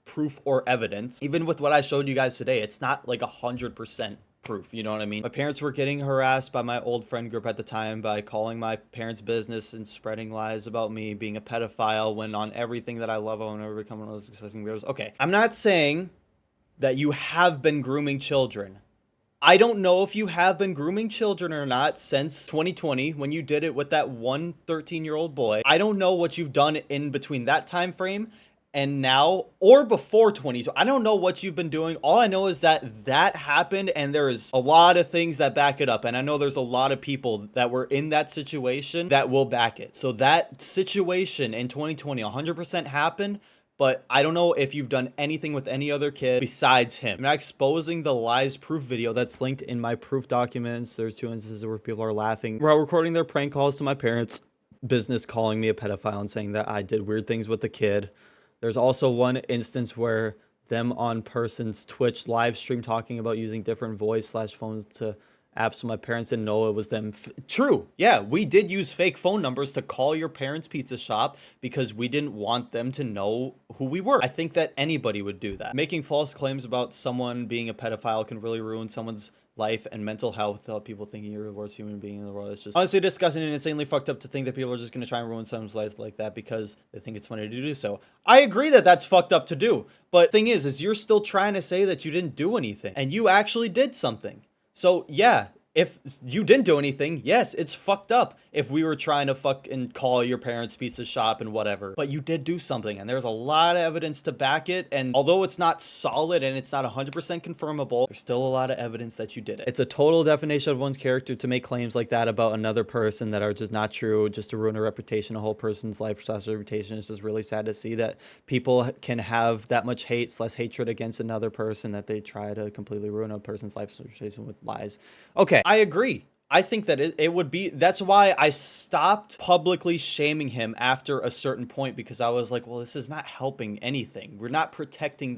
proof or evidence. Even with what I showed you guys today, it's not like 100% proof, you know what I mean? My parents were getting harassed by my old friend group at the time by calling my parents' business and spreading lies about me being a pedophile, when on everything that I love, I will never become one of those disgusting weirdos. Okay, I'm not saying that you have been grooming children. I don't know if you have been grooming children or not since 2020 when you did it with that one 13-year-old boy. I don't know what you've done in between that time frame and now, or before 2020. I don't know what you've been doing. All I know is that that happened, and there is a lot of things that back it up. And I know there's a lot of people that were in that situation that will back it. So that situation in 2020 100% happened. But I don't know if you've done anything with any other kid besides him. I'm not exposing the lies proof video that's linked in my proof documents. There's 2 instances where people are laughing while recording their prank calls to my parents' business, calling me a pedophile and saying that I did weird things with the kid. There's also one instance where them on person's Twitch live stream talking about using different voice / phones to apps, so my parents didn't know it was them. True. Yeah, we did use fake phone numbers to call your parents' pizza shop because we didn't want them to know who we were. I think that anybody would do that. Making false claims about someone being a pedophile can really ruin someone's life and mental health without people thinking you're the worst human being in the world. It's just honestly disgusting and insanely fucked up to think that people are just going to try and ruin someone's life like that because they think it's funny to do so. I agree that that's fucked up to do, but thing is you're still trying to say that you didn't do anything, and you actually did something. So yeah, if you didn't do anything, yes, it's fucked up if we were trying to fucking call your parents' pizza shop and whatever. But you did do something, and there's a lot of evidence to back it. And although it's not solid and it's not 100% confirmable, there's still a lot of evidence that you did it. It's a total definition of one's character to make claims like that about another person that are just not true, just to ruin a reputation, a whole person's life / reputation. It's just really sad to see that people can have that much hate / hatred against another person that they try to completely ruin a person's life / reputation with lies. Okay, I agree. I think that it would be, that's why I stopped publicly shaming him after a certain point, because I was like, well, this is not helping anything. We're not protecting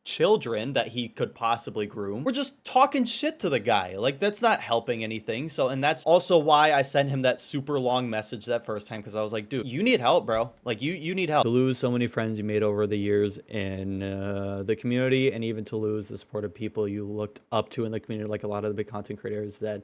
children that he could possibly groom. We're just talking shit to the guy. Like, that's not helping anything. So, and that's also why I sent him that super long message that first time, because I was like, dude, you need help, bro. Like, you need help. To lose so many friends you made over the years in the community, and even to lose the support of people you looked up to in the community, like a lot of the big content creators that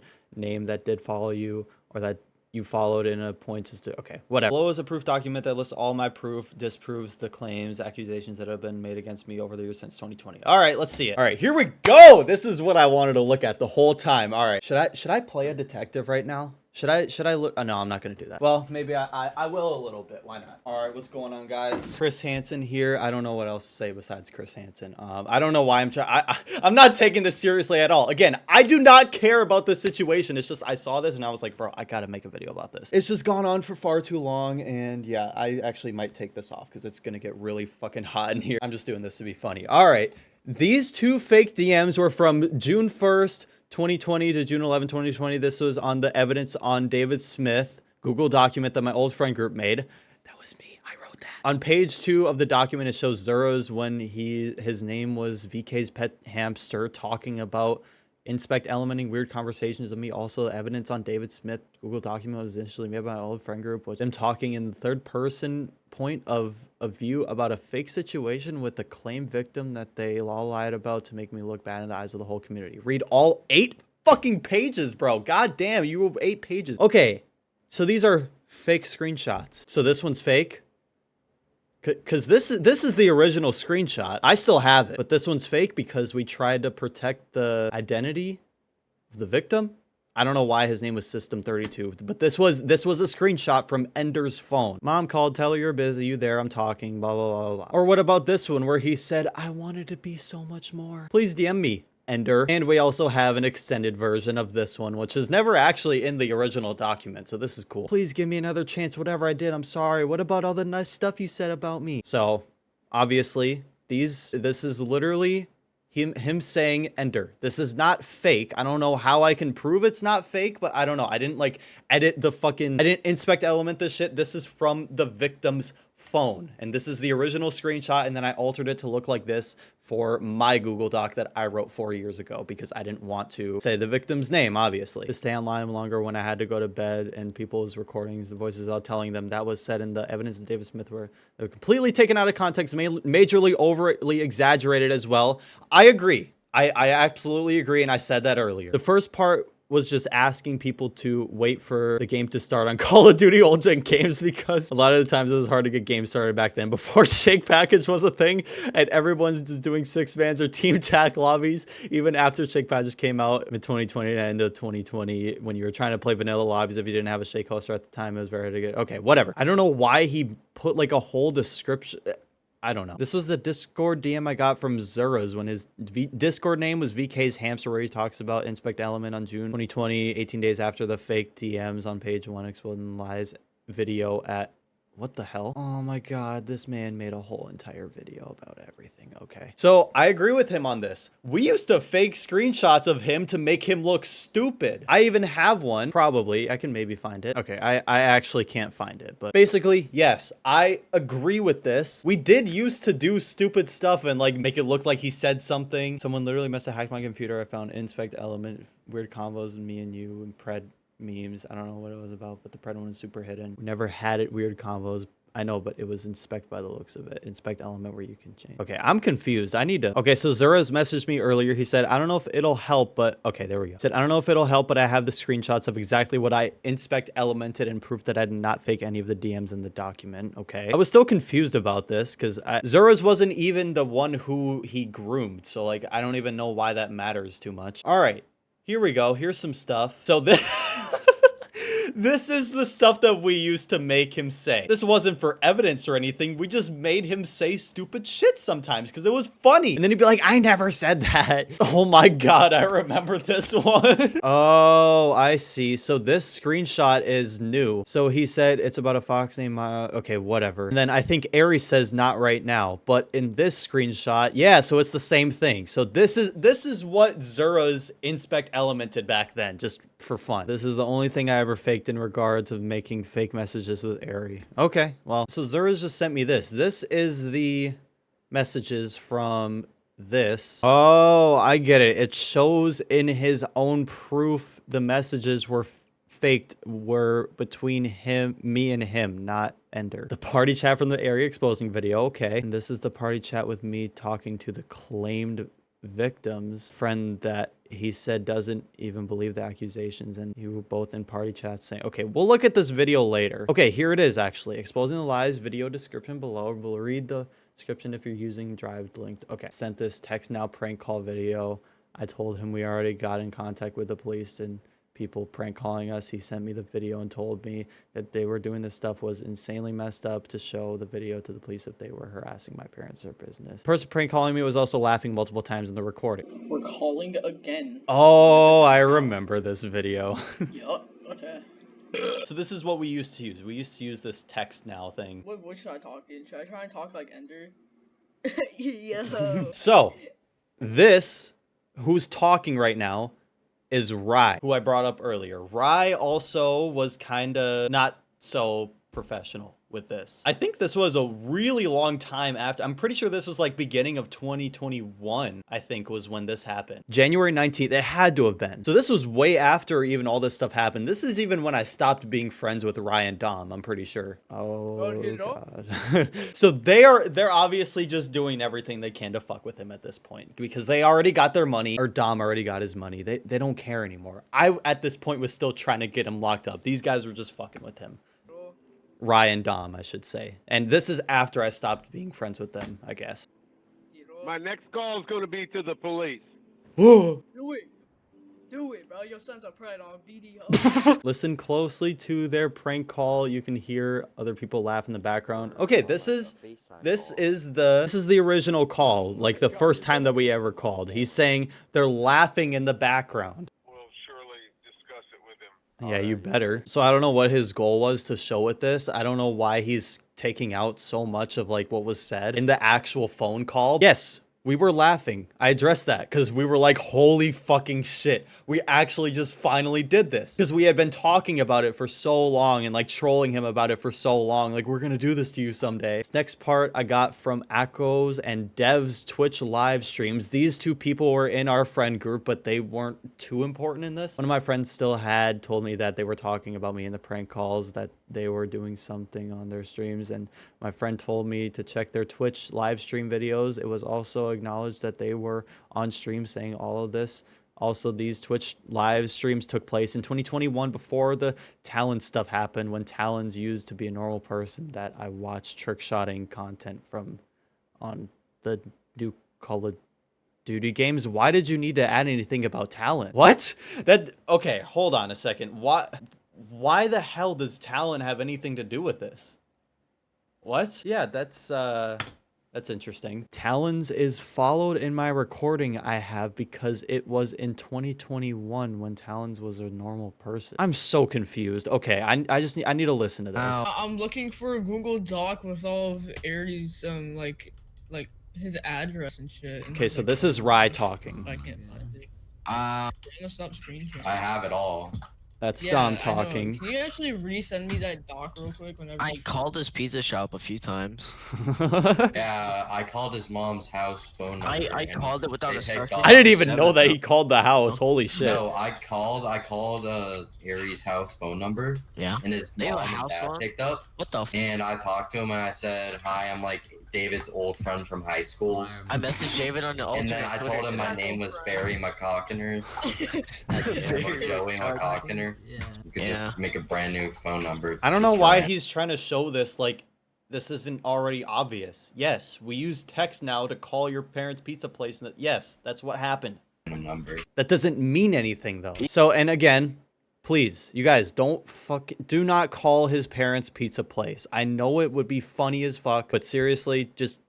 did follow you, or that you followed in a point just to, okay, whatever. Below is a proof document that lists all my proof, disproves the claims, accusations that have been made against me over the years since 2020. All right, let's see it. All right, here we go. This is what I wanted to look at the whole time. All right, should I play a detective right now? Should I look? Oh, no, I'm not going to do that. Well, maybe I will a little bit. Why not? All right, what's going on, guys? Chris Hansen here. I don't know what else to say besides Chris Hansen. I don't know why I'm not taking this seriously at all. Again, I do not care about this situation. It's just I saw this and I was like, bro, I got to make a video about this. It's just gone on for far too long. And yeah, I actually might take this off because it's going to get really fucking hot in here. I'm just doing this to be funny. All right. These two fake DMs were from June 1st, 2020 to June 11, 2020. This was on the evidence on David Smith Google document that my old friend group made. That was me. I wrote that. On page 2 of the document, it shows Zeros when his name was VK's pet hamster, talking about Inspect Elementing weird conversations with me. Also, evidence on David Smith Google document was initially made by my old friend group, which I'm talking in the third person point of view about a fake situation with the claimed victim that they all lied about to make me look bad in the eyes of the whole community. Read all 8 fucking pages, bro. God damn, you wrote 8 pages. Okay, so these are fake screenshots. So this one's fake? Because this is the original screenshot. I still have it, but this one's fake because we tried to protect the identity of the victim. I don't know why his name was System32, but this was a screenshot from Ender's phone. Mom called, tell her you're busy, you there, I'm talking, blah, blah, blah, blah. Or what about this one where he said, I wanted to be so much more. Please DM me, Ender. And we also have an extended version of this one, which is never actually in the original document, so this is cool. Please give me another chance, whatever I did, I'm sorry. What about all the nice stuff you said about me? So, obviously, this is literally him saying Ender. This is not fake. I don't know how I can prove it's not fake, but I don't know. I didn't like edit the fucking, I didn't inspect element this shit. This is from the victim's phone. And this is the original screenshot. And then I altered it to look like this for my Google Doc that I wrote 4 years ago because I didn't want to say the victim's name, obviously. To stay online longer when I had to go to bed and people's recordings, the voices out telling them that was said in the evidence that David Smith were completely taken out of context, majorly overly exaggerated as well. I agree. I absolutely agree. And I said that earlier. The first part was just asking people to wait for the game to start on Call of Duty old gen games because a lot of the times it was hard to get games started back then before Shake Package was a thing and everyone's just doing 6-mans or team tac lobbies. Even after Shake Package came out in 2020 and end of 2020, when you were trying to play vanilla lobbies, if you didn't have a Shake hoster at the time, it was very hard to get. Okay, whatever. I don't know why he put like a whole description. I don't know. This was the Discord DM I got from Zeros when his Discord name was VK's Hamster, where he talks about Inspect Element on June 2020, 18 days after the fake DMs on page 1 exploding lies video at... What the hell? Oh my god, this man made a whole entire video about everything. Okay. So I agree with him on this. We used to fake screenshots of him to make him look stupid. I even have one. Probably. I can maybe find it. Okay, I actually can't find it. But basically, yes, I agree with this. We did used to do stupid stuff and like make it look like he said something. Someone literally must have hacked my computer. I found Inspect Element, weird combos, and me and you and Pred memes. I don't know what it was about, but the Pred one was super hidden. We never had it weird combos. I know, but it was Inspect by the looks of it. Inspect Element where you can change. Okay, I'm confused. I need to... Okay, so Zeros messaged me earlier. He said, I don't know if it'll help, but... Okay, there we go. He said, I don't know if it'll help, but I have the screenshots of exactly what I Inspect Elemented and proof that I did not fake any of the DMs in the document. Okay. I was still confused about this because Zeros wasn't even the one who he groomed. So, like, I don't even know why that matters too much. All right. Here we go. Here's some stuff. So this... This is the stuff that we used to make him say. This wasn't for evidence or anything. We just made him say stupid shit sometimes because it was funny. And then he'd be like, I never said that. Oh my god, I remember this one. Oh, I see. So this screenshot is new. So he said it's about a fox named okay, whatever. And then I think Aries says not right now. But in this screenshot, yeah, so it's the same thing. So this is what Zura's Inspect Elemented back then, just for fun. This is the only thing I ever faked in regards of making fake messages with Airy. Okay, well, so Zura's just sent me this. This is the messages from this. Oh, I get it. It shows in his own proof the messages were faked, were between me and him, not Ender. The party chat from the area exposing video. Okay. And this is the party chat with me talking to the claimed victim's friend that he said doesn't even believe the accusations, and you were both in party chat saying, okay, we'll look at this video later. Okay, here it is actually. Exposing the lies, video description below. We'll read the description if you're using Drive linked. Okay, sent this text now prank call video. I told him we already got in contact with the police and people prank calling us. He sent me the video and told me that they were doing this stuff was insanely messed up to show the video to the police if they were harassing my parents or business. The person prank calling me was also laughing multiple times in the recording. We're calling again. Oh, I remember this video. Yup. Okay. So this is what we used to use. We used to use this text now thing. What should I talk in? Should I try and talk like Ender? Yo. So this, who's talking right now, is Rye, who I brought up earlier. Rye also was kind of not so professional with this. I think this was a really long time after. I'm pretty sure this was like beginning of 2021, I think was when this happened. January 19th, it had to have been. So this was way after even all this stuff happened. This is even when I stopped being friends with Rye and Dom, I'm pretty sure. Oh, God. So they're obviously just doing everything they can to fuck with him at this point because they already got their money, or Dom already got his money. They don't care anymore. I, at this point, was still trying to get him locked up. These guys were just fucking with him. Ryan Dom, I should say. And this is after I stopped being friends with them, I guess. My next call is going to be to the police. Do it. Do it, bro. Your son's a prank on BD. Listen closely to their prank call. You can hear other people laugh in the background. Okay, this is the original call, like the first time that we ever called. He's saying they're laughing in the background. We'll surely discuss it with him. Yeah, you better. So I don't know what his goal was to show with this. I don't know why he's taking out so much of like what was said in the actual phone call. Yes, we were laughing. I addressed that because we were like, holy fucking shit. We actually just finally did this. Because we had been talking about it for so long and like trolling him about it for so long. Like, we're going to do this to you someday. This next part I got from Echoes and Dev's Twitch live streams. These two people were in our friend group, but they weren't too important in this. One of my friends still had told me that they were talking about me in the prank calls, that they were doing something on their streams. And my friend told me to check their Twitch live stream videos. It was also acknowledged that they were on stream saying all of this. Also, these Twitch live streams took place in 2021 before the Talon stuff happened, when Talon's used to be a normal person that I watched trick-shotting content from on the new Call of Duty games. Why did you need to add anything about Talon? What? Okay, hold on a second. Why the hell does Talon have anything to do with this? What? Yeah, that's interesting. Talons is followed in my recording I have because it was in 2021 when Talons was a normal person. I'm so confused. Okay, I need to listen to this. I'm looking for a Google Doc with all of Aries like his address and shit. And Okay, so this is Rye talking. I can't find it. I'm gonna stop screen sharing. I have it all. That's Yeah, Dom I know. talking. Can you actually resend me that doc real quick whenever I you called his pizza shop a few times. Yeah, I called his mom's house phone number. I and called it without they a picked start. up I didn't even 7 know that he no. called the house. Holy shit. No, I called Aries' house phone number. Yeah. And his They have mom a and house dad phone? picked up. What the f? And I talked to him and I said, hi, I'm like David's old friend from high school. I messaged David on the alternate. And then I told him my name was Barry McCockiner. Or Joey McCockiner. You could just make a brand new phone number. I don't know why he's trying to show this like this isn't already obvious. Yes, we use text now to call your parents' pizza place. And yes, that's what happened. Number. That doesn't mean anything though. So, and again, please, you guys do not call his parents' pizza place. I know it would be funny as fuck, but seriously, just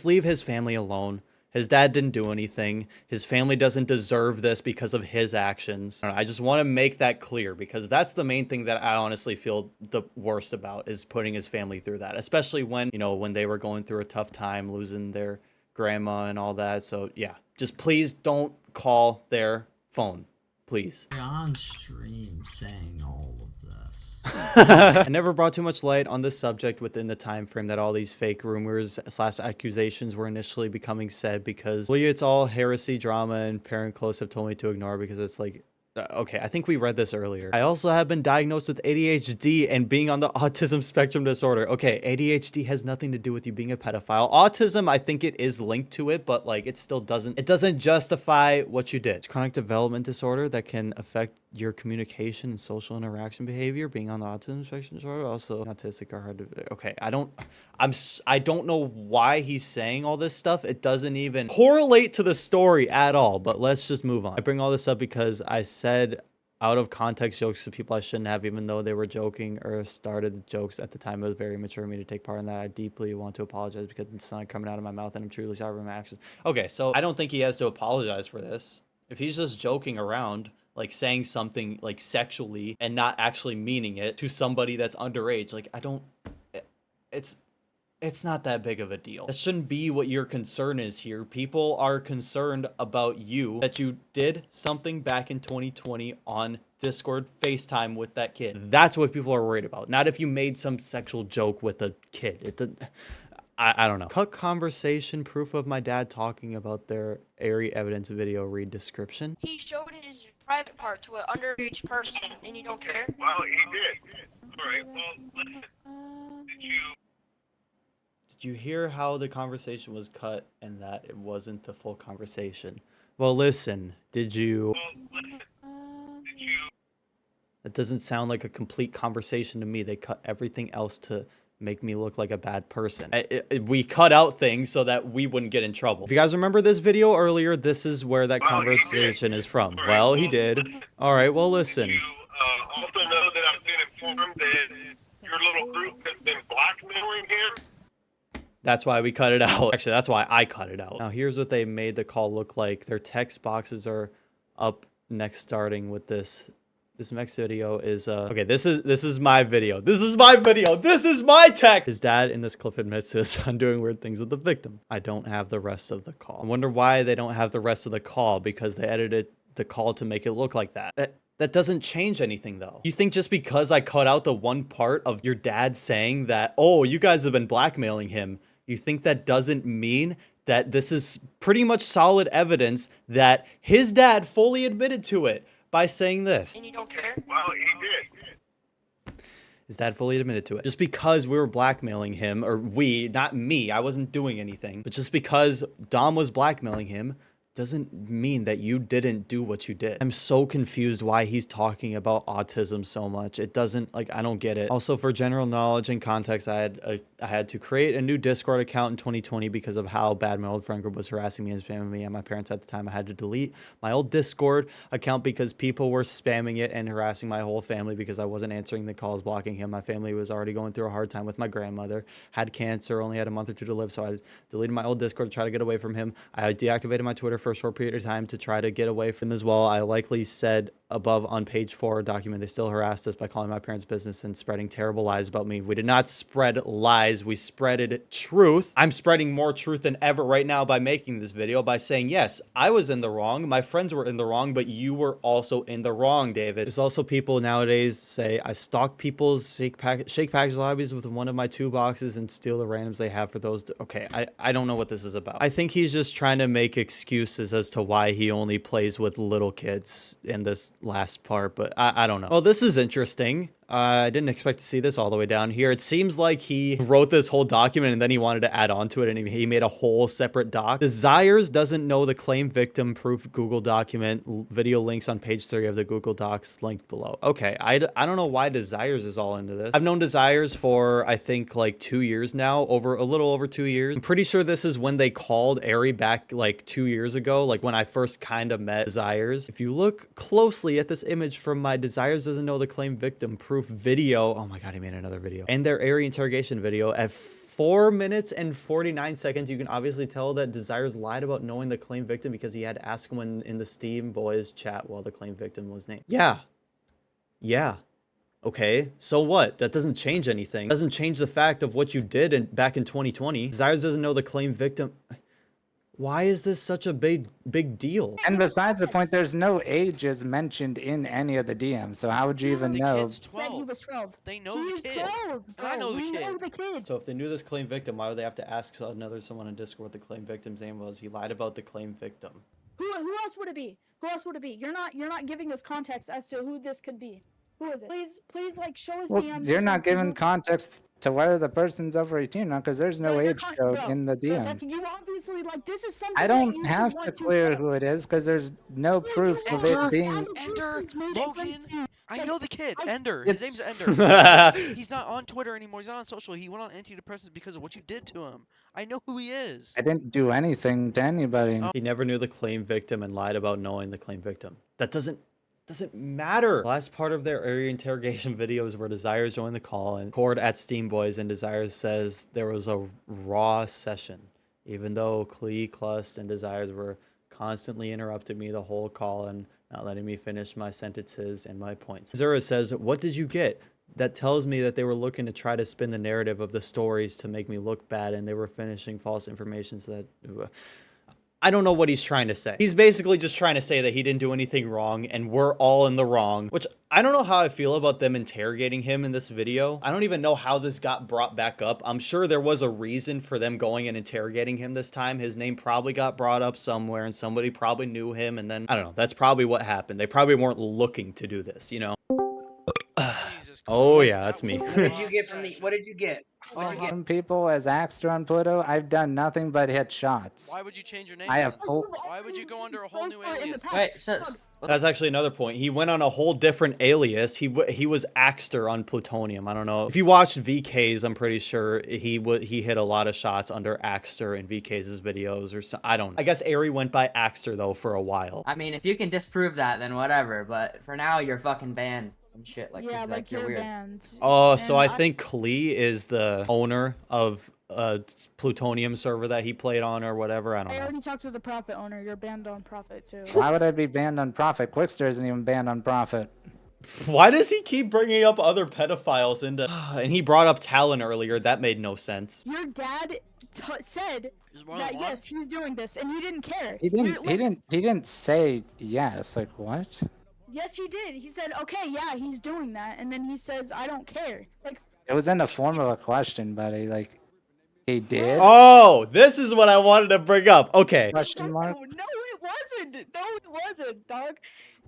leave his family alone. His dad didn't do anything. His family doesn't deserve this because of his actions. I just want to make that clear because that's the main thing that I honestly feel the worst about, is putting his family through that, especially when, you know, when they were going through a tough time, losing their grandma and all that. So yeah, just please don't call their phone, please. On stream saying all of that. us. I never brought too much light on this subject within the time frame that all these fake rumors / accusations were initially becoming said, because well, it's all heresy drama and parent close have told me to ignore, because it's like, okay, I think we read this earlier. I also have been diagnosed with ADHD and being on the autism spectrum disorder. Okay, ADHD has nothing to do with you being a pedophile. Autism, I think it is linked to it, but like it still doesn't justify what you did. It's chronic development disorder that can affect your communication and social interaction behavior. Being on the autism spectrum disorder, also autistic are hard to, okay, I don't know why he's saying all this stuff. It doesn't even correlate to the story at all, but let's just move on. I bring all this up because I said out of context jokes to people I shouldn't have, even though they were joking or started jokes at the time. It was very mature of me to take part in that. I deeply want to apologize because it's not coming out of my mouth and I'm truly sorry for my actions. Okay, so I don't think he has to apologize for this. If he's just joking around, like saying something like sexually and not actually meaning it to somebody that's underage, like it's not that big of a deal. That shouldn't be what your concern is here. People are concerned about you, that you did something back in 2020 on Discord, FaceTime with that kid. That's what people are worried about. Not if you made some sexual joke with a kid. I don't know. Cut conversation, proof of my dad talking about their airy evidence video, read description. He showed his private part to an underage person, and you don't care? Well, he did. All right, well, listen. Did you hear how the conversation was cut and that it wasn't the full conversation? Well, listen, did you... That doesn't sound like a complete conversation to me. They cut everything else to make me look like a bad person. We cut out things so that we wouldn't get in trouble. If you guys remember this video earlier, this is where that conversation is from. Well, he did. All right, well, listen. You also know that I've been informed that your little group has been blackmailing him. That's why we cut it out. Actually, that's why I cut it out. Now, here's what they made the call look like. Their text boxes are up next, starting with this. This next video is, okay, this is my video. This is my video. This is my text. His dad in this clip admits to his son doing weird things with the victim. I don't have the rest of the call. I wonder why they don't have the rest of the call, because they edited the call to make it look like that. That doesn't change anything, though. You think just because I cut out the one part of your dad saying that, oh, you guys have been blackmailing him, you think that doesn't mean that this is pretty much solid evidence that his dad fully admitted to it by saying this? And you don't care? Well, he did. His dad fully admitted to it. Just because we were blackmailing him, or we, not me, I wasn't doing anything, but just because Dom was blackmailing him doesn't mean that you didn't do what you did. I'm so confused why he's talking about autism so much. It doesn't, like, I don't get it. Also, for general knowledge and context, I had to create a new Discord account in 2020 because of how bad my old friend group was harassing me and spamming me and my parents at the time. I had to delete my old Discord account because people were spamming it and harassing my whole family because I wasn't answering the calls, blocking him. My family was already going through a hard time with my grandmother, had cancer, only had a month or two to live, so I deleted my old Discord to try to get away from him. I deactivated my Twitter for a short period of time to try to get away from him as well. I likely said above on page 4 document, they still harassed us by calling my parents' business and spreading terrible lies about me. We did not spread lies. We spreaded truth. I'm spreading more truth than ever right now by making this video, by saying, yes, I was in the wrong. My friends were in the wrong, but you were also in the wrong, David. There's also people nowadays say I stalk people's shake package lobbies with one of my 2 boxes and steal the randoms they have for those. Okay, I don't know what this is about. I think he's just trying to make excuses as to why he only plays with little kids in this last part, but I don't know. Well, this is interesting. I didn't expect to see this all the way down here. It seems like he wrote this whole document and then he wanted to add on to it and he made a whole separate doc. Desires doesn't know the claim victim proof Google document. Video links on page 3 of the Google Docs linked below. Okay, I don't know why Desires is all into this. I've known Desires for, I think, like 2 years now, a little over 2 years. I'm pretty sure this is when they called Ari back like 2 years ago, like when I first kind of met Desires. If you look closely at this image from my Desires doesn't know the claim victim proof video, oh my god, he made another video, and their Ari interrogation video at 4 minutes and 49 seconds, you can obviously tell that Desires lied about knowing the claim victim because he had to ask him in the Steam Boys chat while the claim victim was named. Yeah. Okay, so what? That doesn't change anything. It doesn't change the fact of what you did back in 2020. Desires doesn't know the claim victim. Why is this such a big deal? And besides the point, there's no ages mentioned in any of the DMs, so how would you even know? Kid's 12. was 12. They know the kid. 12, And I know the we kid. know the kid. So if they knew this claim victim, why would they have to ask someone in Discord what the claim victim's name was? He lied about the claim victim. Who else would it be? Who else would it be? You're not giving us context as to who this could be. Who is it? Please, like, show us Well, DMs. you're not giving context to whether the person's over 18 now, because there's no age code in the DM. You obviously, like, this is something I that don't you should have want to to clear say. who it is, because there's no proof of it being. Ender, Logan. I know the kid. Ender. It's- His name's Ender. He's not on Twitter anymore. He's not on social. He went on antidepressants because of what you did to him. I know who he is. I didn't do anything to anybody. He never knew the claim victim and lied about knowing the claim victim. That doesn't matter. The last part of their area interrogation videos where Desires joined the call and Cord at Steam Boys, and Desires says there was a raw session. Even though Klee, Clust, and Desires were constantly interrupting me the whole call and not letting me finish my sentences and my points. Zura says, what did you get? That tells me that they were looking to try to spin the narrative of the stories to make me look bad, and they were finishing false information so that... I don't know what he's trying to say. He's basically just trying to say that he didn't do anything wrong and we're all in the wrong, which I don't know how I feel about them interrogating him in this video. I don't even know how this got brought back up. I'm sure there was a reason for them going and interrogating him this time. His name probably got brought up somewhere and somebody probably knew him, and then, I don't know, that's probably what happened. They probably weren't looking to do this, you know? Oh yeah, that's me. What did you get from the? What did you get? What did you get? Some people as Axter on Pluto, I've done nothing but hit shots. Why would you change your name? I have full. Why would you go under a whole new alias? Wait, That's actually another point. He went on a whole different alias. He was Axter on Plutonium. I don't know. If you watched VK's, I'm pretty sure he hit a lot of shots under Axter in VK's videos or so. I don't know. I guess Ari went by Axter though for a while. I mean, if you can disprove that, then whatever. But for now, you're fucking banned and shit. Like, Yeah, like you're you're weird. banned. Oh, so I think Klee is the owner of a Plutonium server that he played on or whatever. I don't I know. already talked to the Prophet owner. You're banned on Prophet too. Why would I be banned on Profit? Quickster isn't even banned on Profit. Why does he keep bringing up other pedophiles into... And he brought up Talon earlier. That made no sense. Your dad said that yes, he's doing this, and you didn't care. He didn't say yes. Like what? Yes, he did. He said, okay, yeah, he's doing that, and then he says, I don't care. Like, It was in the form of a question, buddy. Like, he did. Oh, this is what I wanted to bring up. Okay. Question mark. no, it wasn't. No, it wasn't, dog.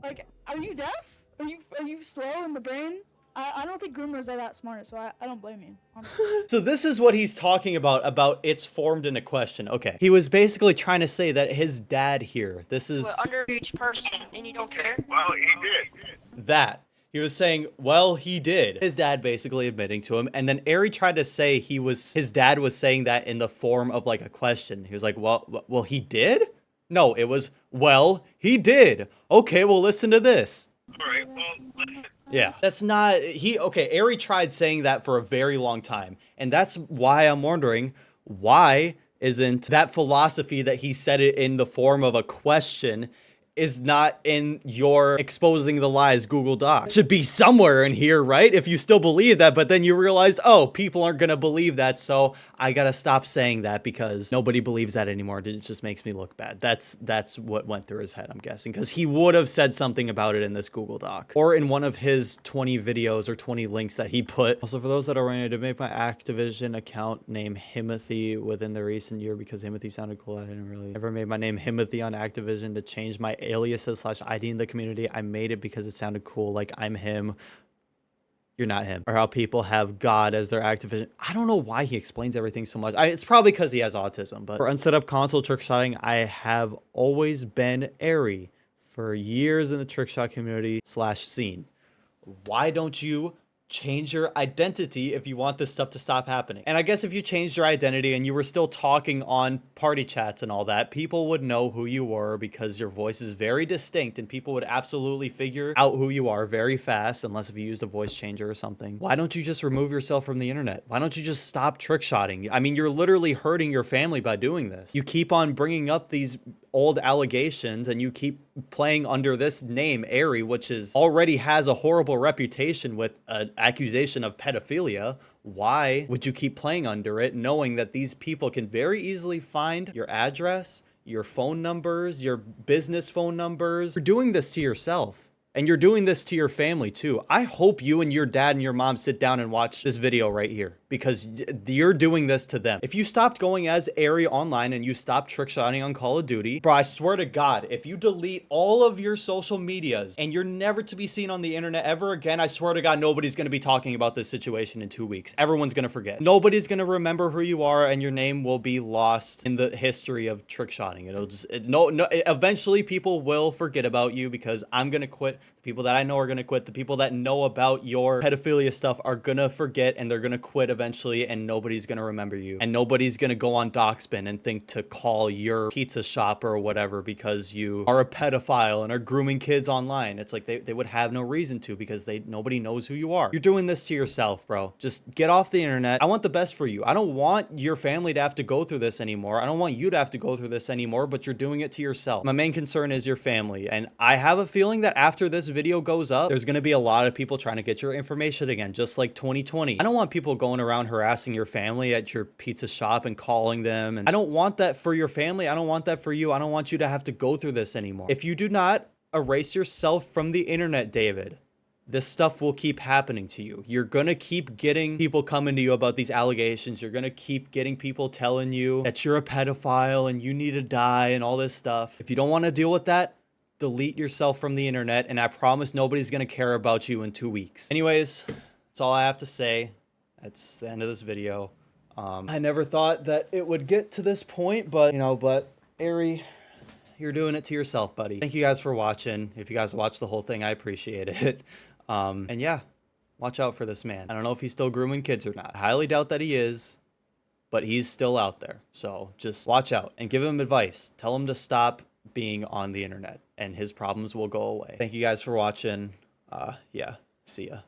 Like, are you deaf? Are you slow in the brain? I don't think groomers are that smart, so I don't blame you. Honestly. So this is what he's talking about it's formed in a question. Okay. He was basically trying to say that his dad here, this is... Underage person, and you don't care? Well, he did. that. He was saying, well, he did. His dad basically admitting to him. And then Ari tried to say his dad was saying that in the form of like a question. He was like, well, he did? No, it was, well, he did. Okay, well, listen to this. All right, well, listen. Yeah, that's not, okay, Ari tried saying that for a very long time. And that's why I'm wondering, why isn't that philosophy that he said it in the form of a question is not in your exposing the lies Google Doc? It should be somewhere in here, right? If you still believe that, but then you realized, oh, people aren't gonna believe that, so I gotta stop saying that because nobody believes that anymore. It just makes me look bad. That's what went through his head, I'm guessing, because he would have said something about it in this Google Doc or in one of his 20 videos or 20 links that he put. Also, for those that are ready to make my Activision account name Himothy within the recent year because Himothy sounded cool, I didn't really ever made my name Himothy on Activision to change my aliases / ID in the community. I made it because it sounded cool, like I'm him. You're not him. Or how people have God as their Activision. I don't know why he explains everything so much. It's probably because he has autism. But for unset up console trick shotting, I have always been Ari for years in the trick shot community / scene. Why don't you change your identity if you want this stuff to stop happening? And I guess if you changed your identity and you were still talking on party chats and all that, people would know who you were because your voice is very distinct and people would absolutely figure out who you are very fast, unless if you used a voice changer or something. Why don't you just remove yourself from the internet? Why don't you just stop trick shotting? I mean, you're literally hurting your family by doing this. You keep on bringing up these old allegations and you keep playing under this name Ari, which already has a horrible reputation with an accusation of pedophilia. Why would you keep playing under it knowing that these people can very easily find your address, your phone numbers, your business phone numbers. You're doing this to yourself. And you're doing this to your family too. I hope you and your dad and your mom sit down and watch this video right here, because you're doing this to them. If you stopped going as Airy online and you stopped trick shotting on Call of Duty, bro, I swear to God, if you delete all of your social medias and you're never to be seen on the internet ever again, I swear to God, nobody's gonna be talking about this situation in 2 weeks. Everyone's gonna forget. Nobody's gonna remember who you are, and your name will be lost in the history of trick shotting. It'll just, eventually people will forget about you, because I'm gonna quit. The people that I know are gonna quit. The people that know about your pedophilia stuff are gonna forget, and they're gonna quit eventually, and nobody's gonna remember you. And nobody's gonna go on Doxbin and think to call your pizza shop or whatever because you are a pedophile and are grooming kids online. It's like they would have no reason to, because nobody knows who you are. You're doing this to yourself, bro. Just get off the internet. I want the best for you. I don't want your family to have to go through this anymore. I don't want you to have to go through this anymore, but you're doing it to yourself. My main concern is your family, and I have a feeling that after this video goes up, there's gonna be a lot of people trying to get your information again, just like 2020. I don't want people going around harassing your family at your pizza shop and calling them, and I don't want that for your family. I don't want that for you. I don't want you to have to go through this anymore. If you do not erase yourself from the internet, David, this stuff will keep happening to you. You're gonna keep getting people coming to you about these allegations. You're gonna keep getting people telling you that you're a pedophile and you need to die and all this stuff. If you don't want to deal with that, delete yourself from the internet, and I promise nobody's gonna care about you in 2 weeks. Anyways, that's all I have to say. That's the end of this video. I never thought that it would get to this point, but Airy, you're doing it to yourself, buddy. Thank you guys for watching. If you guys watched the whole thing, I appreciate it. And yeah, watch out for this man. I don't know if he's still grooming kids or not. I highly doubt that he is, but he's still out there. So just watch out and give him advice. Tell him to stop being on the internet, and his problems will go away. Thank you guys for watching. Yeah, see ya.